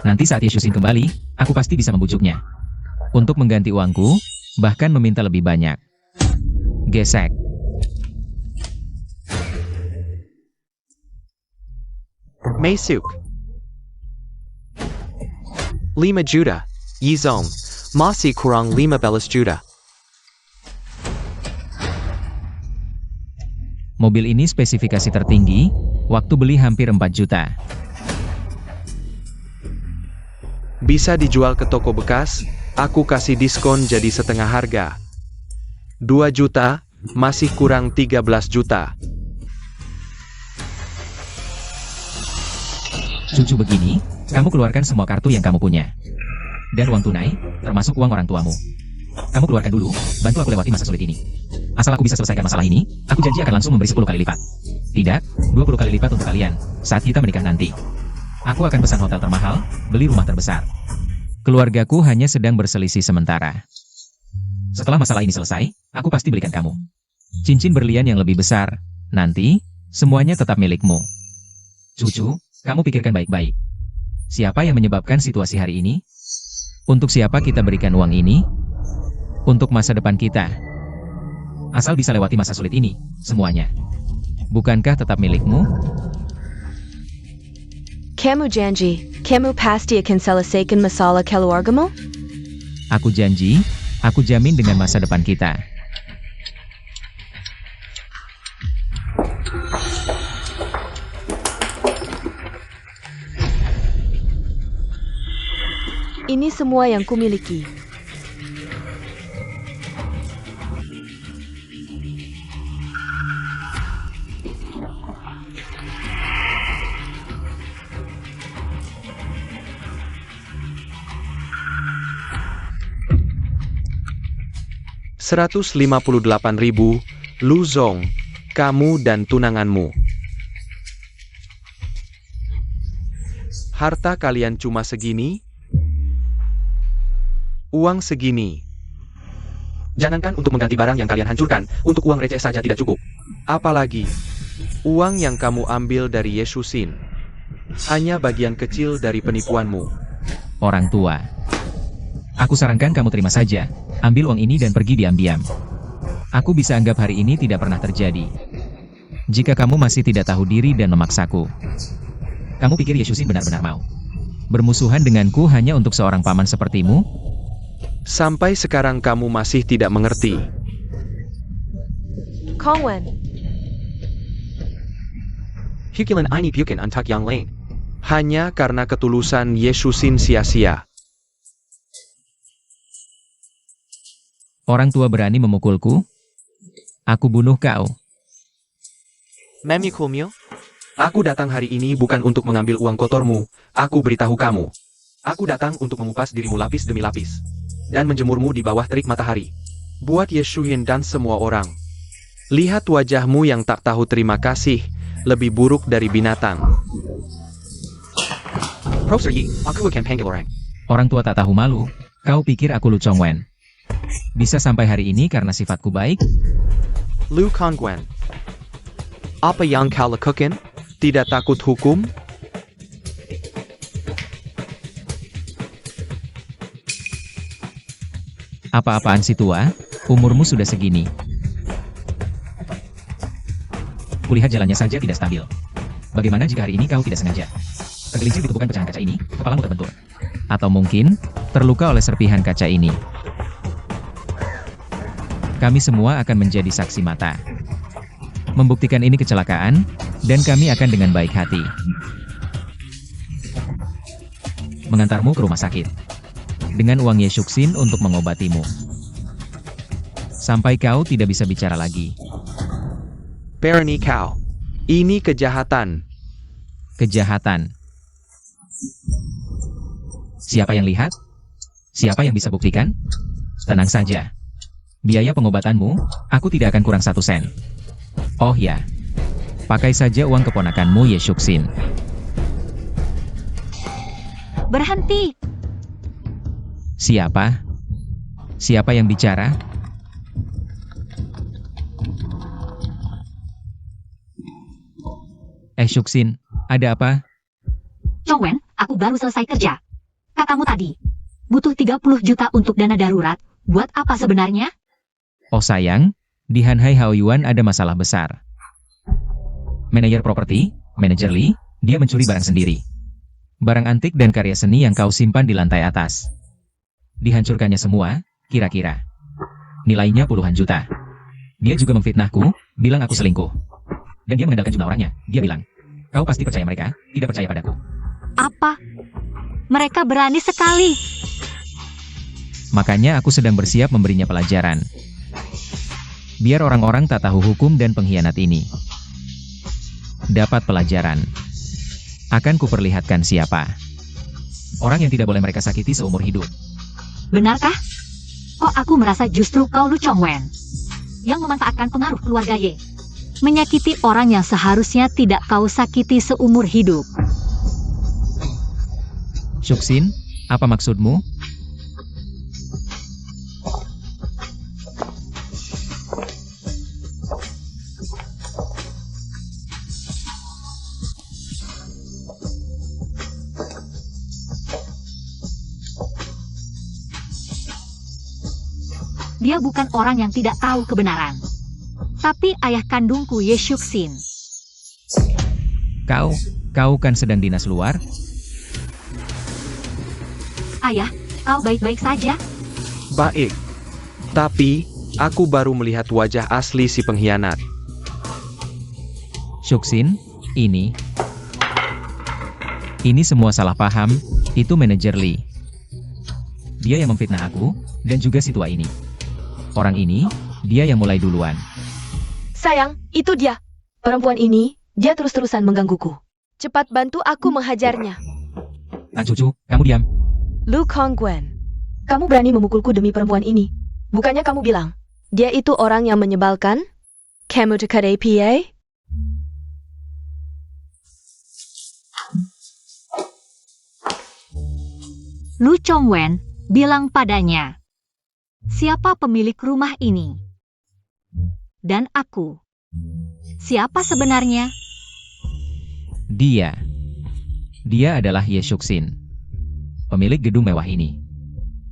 Nanti saat Yesusin kembali, aku pasti bisa membujuknya. Untuk mengganti uangku, bahkan meminta lebih banyak. Gesek. Maisuk. 5 juta. Yizong. Masih kurang 15 juta. Mobil ini spesifikasi tertinggi, waktu beli hampir 4 juta. Bisa dijual ke toko bekas, aku kasih diskon jadi setengah harga. 2 juta, masih kurang 13 juta. Cucu begini, kamu keluarkan semua kartu yang kamu punya. Dan uang tunai, termasuk uang orang tuamu. Kamu keluarkan dulu, bantu aku lewati masa sulit ini. Asal aku bisa selesaikan masalah ini, aku janji akan langsung memberi 10 kali lipat. Tidak, 20 kali lipat untuk kalian, saat kita menikah nanti. Aku akan pesan hotel termahal, beli rumah terbesar. Keluargaku hanya sedang berselisih sementara. Setelah masalah ini selesai, aku pasti belikan kamu cincin berlian yang lebih besar. Nanti, semuanya tetap milikmu. Cucu, kamu pikirkan baik-baik. Siapa yang menyebabkan situasi hari ini? Untuk siapa kita berikan uang ini? Untuk masa depan kita. Asal bisa lewati masa sulit ini, semuanya. Bukankah tetap milikmu? Kamu janji, kamu pasti akan selesaikan masalah keluargamu? Aku janji, aku jamin dengan masa depan kita. Ini semua yang kumiliki. $158.000, Lu Zong, kamu dan tunanganmu. Harta kalian cuma segini? Uang segini. Jangankan untuk mengganti barang yang kalian hancurkan, untuk uang receh saja tidak cukup. Apalagi, uang yang kamu ambil dari Yesusin. Hanya bagian kecil dari penipuanmu. Orang tua. Aku sarankan kamu terima saja, ambil uang ini dan pergi diam-diam. Aku bisa anggap hari ini tidak pernah terjadi. Jika kamu masih tidak tahu diri dan memaksaku. Kamu pikir Yesusin benar-benar mau bermusuhan denganku hanya untuk seorang paman sepertimu? Sampai sekarang kamu masih tidak mengerti. Kongwen, Hikilan ini bukan untuk yang lain. Hanya karena ketulusan Yesusin sia-sia. Orang tua berani memukulku? Aku bunuh kau. Memukulmu? Aku datang hari ini bukan untuk mengambil uang kotormu. Aku beritahu kamu. Aku datang untuk mengupas dirimu lapis demi lapis. Dan menjemurmu di bawah terik matahari. Buat Yeshuyin dan semua orang. Lihat wajahmu yang tak tahu terima kasih, lebih buruk dari binatang. Profesor Yi, aku akan panggil orang. Orang tua tak tahu malu, kau pikir aku Lu Chongwen? Bisa sampai hari ini karena sifatku baik? Lu Kongwen. Apa yang kau lakukan? Tidak takut hukum? Apa-apaan si tua? Umurmu sudah segini. Kulihat jalannya saja tidak stabil. Bagaimana jika hari ini kau tidak sengaja tergelincir ditepukan pecahan kaca ini, kepalamu terbentur? Atau mungkin, terluka oleh serpihan kaca ini. Kami semua akan menjadi saksi mata. Membuktikan ini kecelakaan, dan kami akan dengan baik hati mengantarmu ke rumah sakit dengan uang Yeshuksin untuk mengobatimu. Sampai kau tidak bisa bicara lagi. Berani kau. Ini kejahatan. Kejahatan. Siapa yang lihat? Siapa yang bisa buktikan? Tenang saja. Biaya pengobatanmu, aku tidak akan kurang 1 sen. Oh ya. Pakai saja uang keponakanmu Yeshuksin. Berhenti! Siapa? Siapa yang bicara? Shuksin, ada apa? Chongwen, aku baru selesai kerja. Katamu tadi, butuh 30 juta untuk dana darurat. Buat apa sebenarnya? Oh sayang, di Hanhai Haoyuan ada masalah besar. Manajer properti, manajer Li, dia mencuri barang sendiri. Barang antik dan karya seni yang kau simpan di lantai atas. Dihancurkannya semua, kira-kira. Nilainya puluhan juta. Dia juga memfitnahku, bilang aku selingkuh. Dan dia mengandalkan jumlah orangnya. Dia bilang, kau pasti percaya mereka, tidak percaya padaku. Apa? Mereka berani sekali. Makanya aku sedang bersiap memberinya pelajaran. Biar orang-orang tak tahu hukum dan pengkhianat ini dapat pelajaran. Akan kuperlihatkan siapa orang yang tidak boleh mereka sakiti seumur hidup. Benarkah? Kok aku merasa justru kau Lu Chongwen yang memanfaatkan pengaruh keluarga Ye, menyakiti orang yang seharusnya tidak kau sakiti seumur hidup. Shuksin, apa maksudmu? Dia bukan orang yang tidak tahu kebenaran, tapi ayah kandungku Ye Shuksin. Kau kan sedang dinas luar? Ayah, kau baik-baik saja? Baik. Tapi, aku baru melihat wajah asli si pengkhianat. Shuksin, ini semua salah paham, itu manajer Li. Dia yang memfitnah aku, dan juga si tua ini. Orang ini, dia yang mulai duluan. Sayang, itu dia. Perempuan ini, dia terus-terusan menggangguku. Cepat bantu aku menghajarnya. Tan cucu, kamu diam. Lu Kongwen, kamu berani memukulku demi perempuan ini. Bukannya kamu bilang, dia itu orang yang menyebalkan? Kamu dekat APA? Lu Chongwen bilang padanya, siapa pemilik rumah ini? Dan aku, siapa sebenarnya? Dia adalah Ye Shuksin, pemilik gedung mewah ini.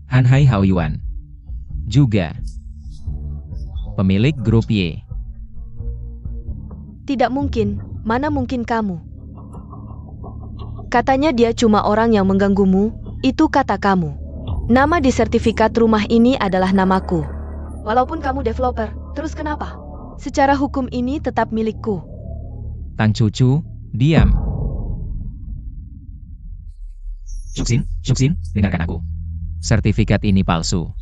Hanhai Haoyuan, juga pemilik grup Ye. Tidak mungkin, mana mungkin kamu? Katanya dia cuma orang yang mengganggumu, itu kata kamu. Nama di sertifikat rumah ini adalah namaku. Walaupun kamu developer, terus kenapa? Secara hukum ini tetap milikku. Tang cucu, diam. Shuksin, dengarkan aku. Sertifikat ini palsu.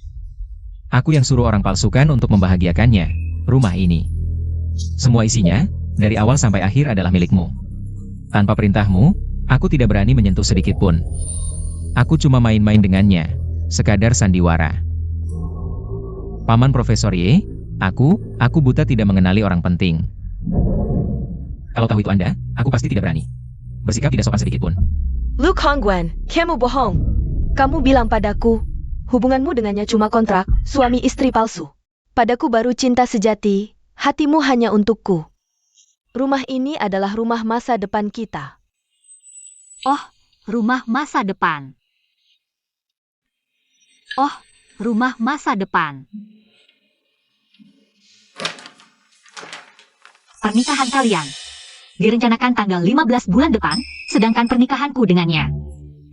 Aku yang suruh orang palsukan untuk membahagiakannya, rumah ini. Semua isinya, dari awal sampai akhir adalah milikmu. Tanpa perintahmu, aku tidak berani menyentuh sedikit pun. Aku cuma main-main dengannya, sekadar sandiwara. Paman Profesor Ye, aku buta tidak mengenali orang penting. Kalau tahu itu Anda, aku pasti tidak berani. Bersikap tidak sopan sedikit pun. Lu Hongguan, kamu bohong. Kamu bilang padaku, hubunganmu dengannya cuma kontrak, suami istri palsu. Padaku baru cinta sejati, hatimu hanya untukku. Rumah ini adalah rumah masa depan kita. Oh, rumah masa depan. Oh, rumah masa depan. Pernikahan kalian direncanakan tanggal 15 bulan depan, sedangkan pernikahanku dengannya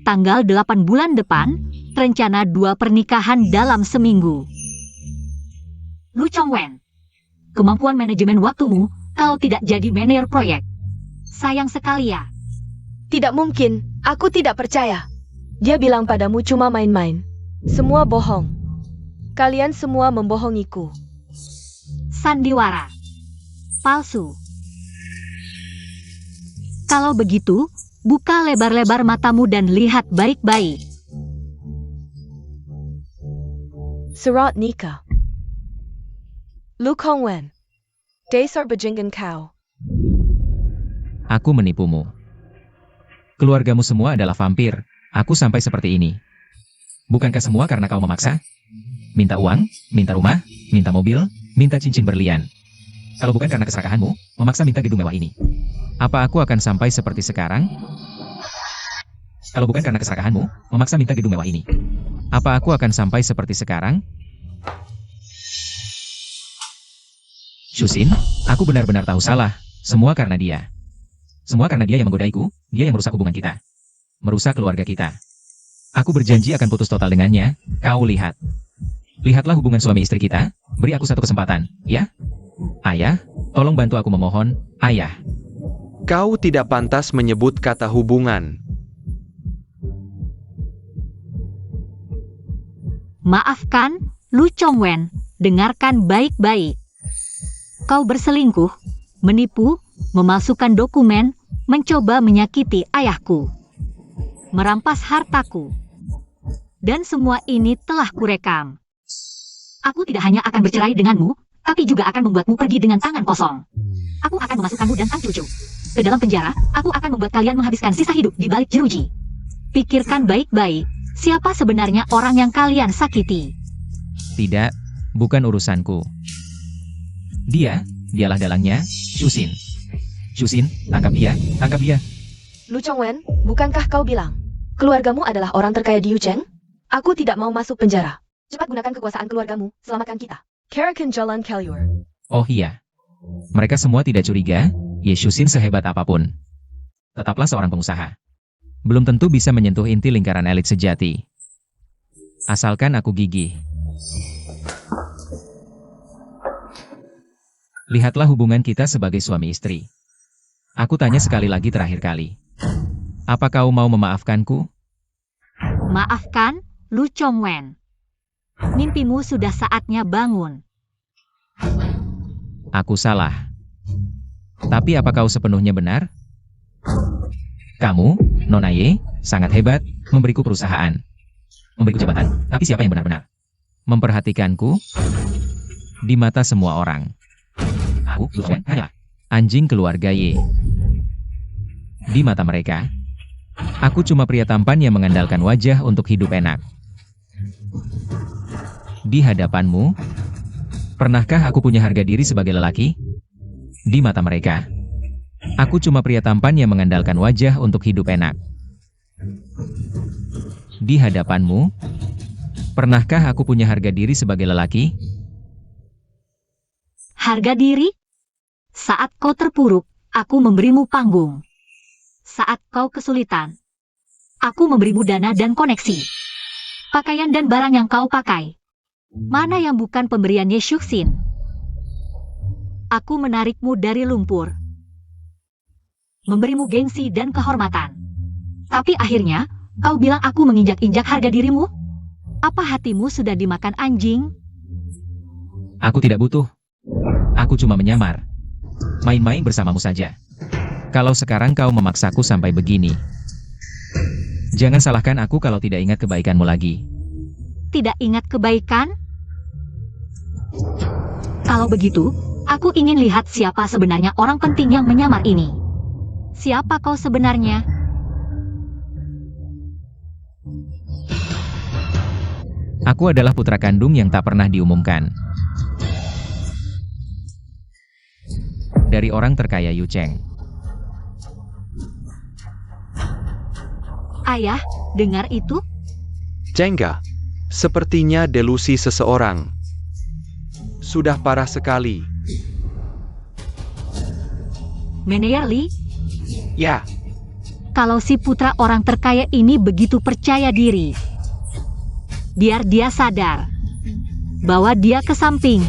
tanggal 8 bulan depan, rencana 2 pernikahan dalam seminggu. Lu Chongwen, kemampuan manajemen waktumu, kau tidak jadi manajer proyek. Sayang sekali ya. Tidak mungkin, aku tidak percaya. Dia bilang padamu cuma main-main. Semua bohong. Kalian semua membohongiku. Sandiwara palsu. Kalau begitu, buka lebar-lebar matamu dan lihat baik-baik. Surat nikah. Lu Hongwen. Dasar bajingan kau. Aku menipumu. Keluargamu semua adalah vampir. Aku sampai seperti ini. Bukankah semua karena kau memaksa? Minta uang, minta rumah, minta mobil, minta cincin berlian. Kalau bukan karena keserakahanmu, memaksa minta gedung mewah ini. Apa aku akan sampai seperti sekarang? Kalau bukan karena keserakahanmu, memaksa minta gedung mewah ini. Apa aku akan sampai seperti sekarang? Shusin, aku benar-benar tahu salah. Semua karena dia. Semua karena dia yang menggodaiku, dia yang merusak hubungan kita. Merusak keluarga kita. Aku berjanji akan putus total dengannya, kau lihat. Lihatlah hubungan suami istri kita, beri aku satu kesempatan, ya? Ayah, tolong bantu aku memohon, ayah. Kau tidak pantas menyebut kata hubungan. Maafkan, Lu Chongwen, dengarkan baik-baik. Kau berselingkuh, menipu, memalsukan dokumen, mencoba menyakiti ayahku, merampas hartaku. Dan semua ini telah kurekam. Aku tidak hanya akan bercerai denganmu, tapi juga akan membuatmu pergi dengan tangan kosong. Aku akan memasukkanmu dan sang cucu ke dalam penjara. Aku akan membuat kalian menghabiskan sisa hidup di balik jeruji. Pikirkan baik-baik, siapa sebenarnya orang yang kalian sakiti. Tidak, bukan urusanku. Dialah dalangnya, Shusin. Shusin, tangkap dia, tangkap dia. Lu Chongwen, bukankah kau bilang keluargamu adalah orang terkaya di Yucheng? Aku tidak mau masuk penjara. Cepat gunakan kekuasaan keluargamu, selamatkan kita. Karakan Jalan Kalyur. Oh iya. Mereka semua tidak curiga, Ye Shusin sehebat apapun. Tetaplah seorang pengusaha. Belum tentu bisa menyentuh inti lingkaran elit sejati. Asalkan aku gigih. Lihatlah hubungan kita sebagai suami istri. Aku tanya sekali lagi terakhir kali. Apa kau mau memaafkanku? Maafkan, Lu Chongwen. Mimpimu sudah saatnya bangun. Aku salah. Tapi apa kau sepenuhnya benar? Kamu, Nona Ye, sangat hebat, memberiku perusahaan. Memberiku jabatan, tapi siapa yang benar-benar memperhatikanku? Di mata semua orang. Aku, hanya anjing keluarga Ye. Di mata mereka, aku cuma pria tampan yang mengandalkan wajah untuk hidup enak. Di hadapanmu, pernahkah aku punya harga diri sebagai lelaki? Di mata mereka, aku cuma pria tampan yang mengandalkan wajah untuk hidup enak. Di hadapanmu, pernahkah aku punya harga diri sebagai lelaki? Harga diri? Saat kau terpuruk, aku memberimu panggung. Saat kau kesulitan, aku memberimu dana dan koneksi. Pakaian dan barang yang kau pakai. Mana yang bukan pemberian Ye Shusin? Aku menarikmu dari lumpur. Memberimu gengsi dan kehormatan. Tapi akhirnya, kau bilang aku menginjak-injak harga dirimu? Apa hatimu sudah dimakan anjing? Aku tidak butuh. Aku cuma menyamar. Main-main bersamamu saja. Kalau sekarang kau memaksaku sampai begini. Jangan salahkan aku kalau tidak ingat kebaikanmu lagi. Tidak ingat kebaikan? Kalau begitu, aku ingin lihat siapa sebenarnya orang penting yang menyamar ini. Siapa kau sebenarnya? Aku adalah putra kandung yang tak pernah diumumkan. Dari orang terkaya Yu Cheng. Ayah, dengar itu? Jengga, sepertinya delusi seseorang. Sudah parah sekali. Meneer Lee, Ya, kalau si putra orang terkaya ini begitu percaya diri, biar dia sadar. Bawa dia ke samping.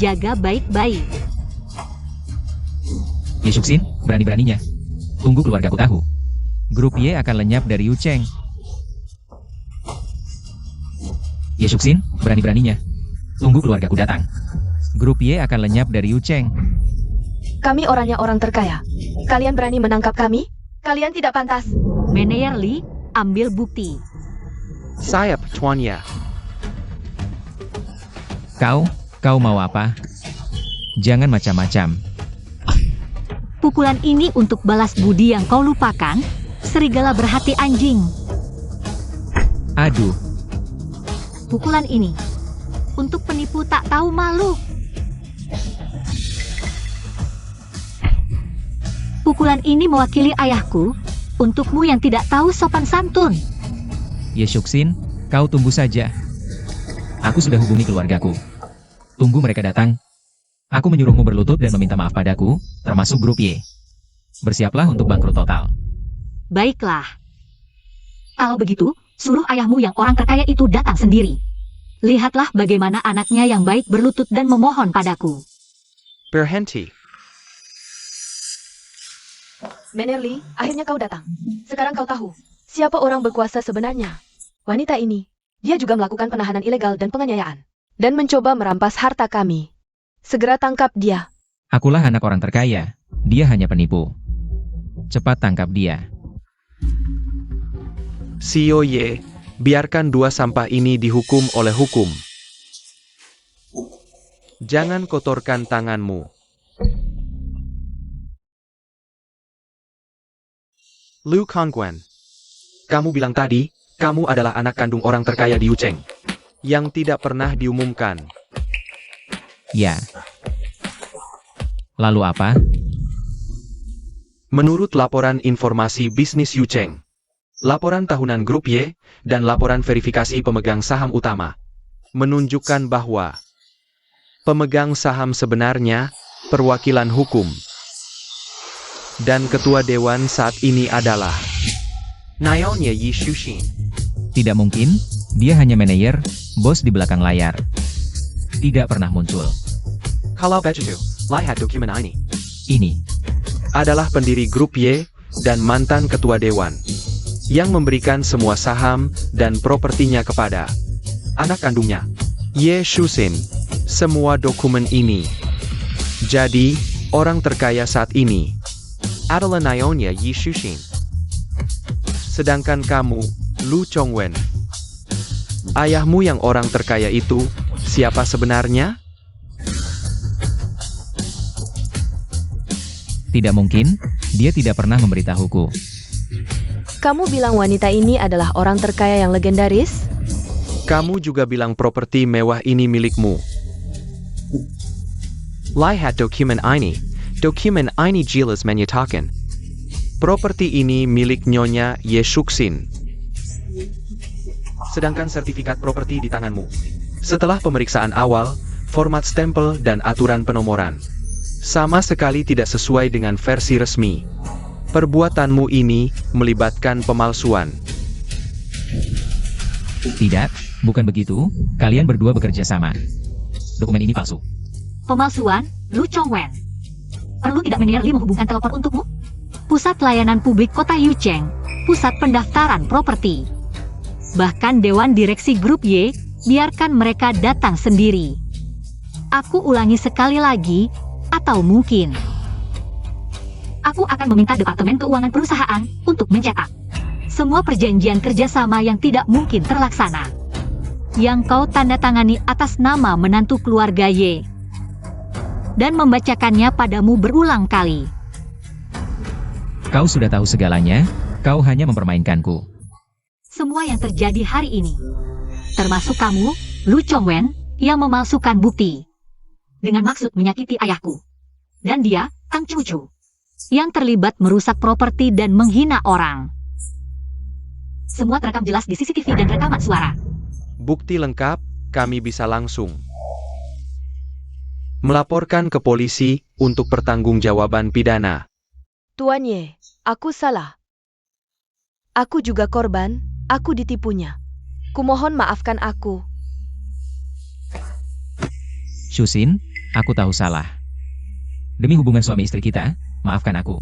Jaga baik-baik. Ye Shuxin, berani-beraninya. Tunggu keluargaku tahu. Grup Y akan lenyap dari Yu Cheng. Ye Shuxin, berani-beraninya. Tunggu keluargaku datang. Grup Y akan lenyap dari Yu Cheng. Kami orangnya orang terkaya. Kalian berani menangkap kami? Kalian tidak pantas. Meneer Lee, ambil bukti. sayap tuannya. Kau mau apa? Jangan macam-macam. Pukulan ini untuk balas budi yang kau lupakan, serigala berhati anjing. Aduh, Pukulan ini untuk penipu tak tahu malu. Pukulan ini mewakili ayahku untukmu yang tidak tahu sopan santun. Ye Shuxin, kau tunggu saja. Aku sudah hubungi keluargaku. Tunggu mereka datang. Aku menyuruhmu berlutut dan meminta maaf padaku, termasuk grup Y. Bersiaplah untuk bangkrut total. Baiklah. Kalau begitu, suruh ayahmu yang orang terkaya itu datang sendiri. Lihatlah bagaimana anaknya yang baik berlutut dan memohon padaku. Berhenti. Meneer Lee, akhirnya kau datang. Sekarang kau tahu siapa orang berkuasa sebenarnya. Wanita ini, dia juga melakukan penahanan ilegal dan penganiayaan. Dan mencoba merampas harta kami. Segera tangkap dia. Akulah anak orang terkaya. Dia hanya penipu. Cepat tangkap dia. Sio Ye, biarkan dua sampah ini dihukum oleh hukum. Jangan kotorkan tanganmu. Lu Kongguan, kamu bilang tadi, kamu adalah anak kandung orang terkaya di Yu Cheng, yang tidak pernah diumumkan. Ya. Lalu apa? Menurut laporan informasi bisnis Yu Cheng, laporan tahunan grup Y, dan laporan verifikasi pemegang saham utama, menunjukkan bahwa pemegang saham sebenarnya perwakilan hukum. Dan ketua dewan saat ini adalah Naonya Yi Shuxin. Tidak mungkin, dia hanya manajer, bos di belakang layar. Tidak pernah muncul. Kalau begitu, lihat dokumen ini. Ini. Adalah pendiri grup Y dan mantan ketua dewan yang memberikan semua saham dan propertinya kepada anak kandungnya, Ye Shuxin. Semua dokumen ini. Jadi, orang terkaya saat ini adalah Naonya Yi Shuxin. Sedangkan kamu, Lu Chongwen. Ayahmu yang orang terkaya itu, siapa sebenarnya? Tidak mungkin, dia tidak pernah memberitahuku. Kamu bilang wanita ini adalah orang terkaya yang legendaris? Kamu juga bilang properti mewah ini milikmu. Lihat dokumen ini. Dokumen ini jelas menyatakan properti ini milik Nyonya Ye Shuxin. Sedangkan sertifikat properti di tanganmu. Setelah pemeriksaan awal, format stempel dan aturan penomoran sama sekali tidak sesuai dengan versi resmi. Perbuatanmu ini melibatkan pemalsuan. Tidak, bukan begitu. Kalian berdua bekerja sama. Dokumen ini palsu. Pemalsuan, Lu Chongwen. Perlu tidak Meneer Lee menghubungkan telepon untukmu? Pusat Layanan Publik Kota Yu Cheng, Pusat Pendaftaran Properti. Bahkan Dewan Direksi Grup Y, biarkan mereka datang sendiri. Aku ulangi sekali lagi, atau mungkin aku akan meminta Departemen Keuangan Perusahaan untuk mencetak semua perjanjian kerjasama yang tidak mungkin terlaksana. yang kau tanda tangani atas nama menantu keluarga Y dan membacakannya padamu berulang kali. Kau sudah tahu segalanya, kau hanya mempermainkanku. Semua yang terjadi hari ini, termasuk kamu, Lu Chongwen, yang memalsukan bukti dengan maksud menyakiti ayahku, dan dia, Tang Cucu, yang terlibat merusak properti dan menghina orang. Semua terekam jelas di CCTV dan rekaman suara. Bukti lengkap, kami bisa langsung melaporkan ke polisi untuk pertanggungjawaban pidana. Tuan Ye, aku salah. Aku juga korban, aku ditipunya. Kumohon maafkan aku. Shusin, aku tahu salah. Demi hubungan suami istri kita, maafkan aku.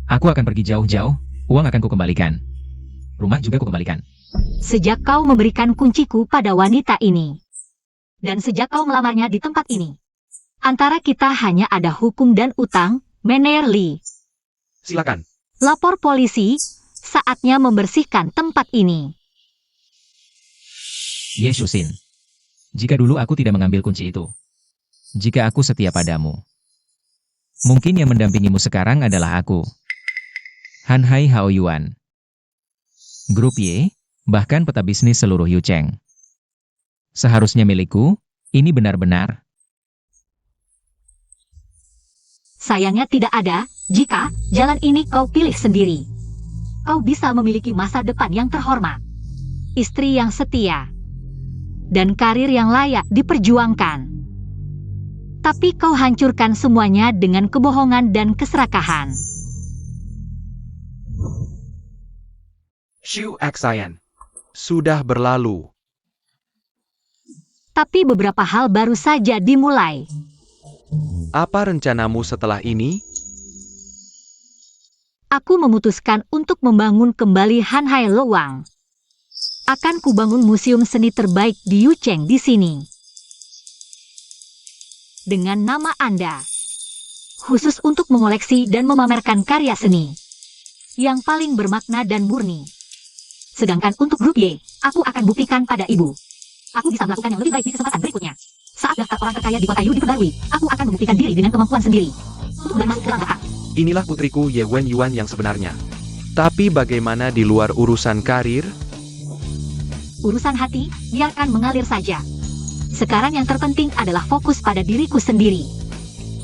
Aku akan pergi jauh-jauh, uang akan kukembalikan. Rumah juga kukembalikan. Sejak kau memberikan kunciku pada wanita ini, dan sejak kau melamarnya di tempat ini, antara kita hanya ada hukum dan utang, Mener Li. Silakan. Lapor polisi, saatnya membersihkan tempat ini. Ye Shusin. Jika dulu aku tidak mengambil kunci itu. Jika aku setia padamu. Mungkin yang mendampingimu sekarang adalah aku. Han Hai Hao Yuan. Grup Y, bahkan peta bisnis seluruh Yucheng. Seharusnya milikku, ini benar-benar. Sayangnya tidak ada, jika jalan ini kau pilih sendiri. Kau bisa memiliki masa depan yang terhormat, istri yang setia, dan karir yang layak diperjuangkan. Tapi kau hancurkan semuanya dengan kebohongan dan keserakahan. Shu Aksayan. Sudah berlalu. Tapi beberapa hal baru saja dimulai. Apa rencanamu setelah ini? Aku memutuskan untuk membangun kembali Han Hai Luang. Akan kubangun museum seni terbaik di Yucheng di sini. Dengan nama Anda. Khusus untuk mengoleksi dan memamerkan karya seni. Yang paling bermakna dan murni. Sedangkan untuk grup Y, aku akan buktikan pada ibu. Aku bisa melakukan yang lebih baik di kesempatan berikutnya. Saat daftar orang terkaya di kota Yu diperbarui, aku akan membuktikan diri dengan kemampuan sendiri. Untuk dan masuk ke dalam otak. Inilah putriku Ye Wen Yuan yang sebenarnya. Tapi bagaimana di luar urusan karir? Urusan hati, biarkan mengalir saja. Sekarang yang terpenting adalah fokus pada diriku sendiri.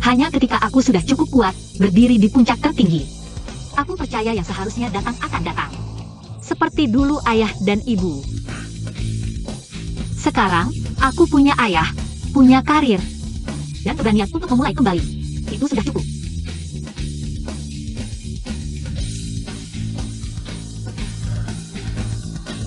Hanya ketika aku sudah cukup kuat, berdiri di puncak tertinggi. Aku percaya yang seharusnya datang akan datang. Seperti dulu ayah dan ibu. Sekarang, aku punya ayah, punya karir, dan keberanian untuk memulai kembali. Itu sudah cukup.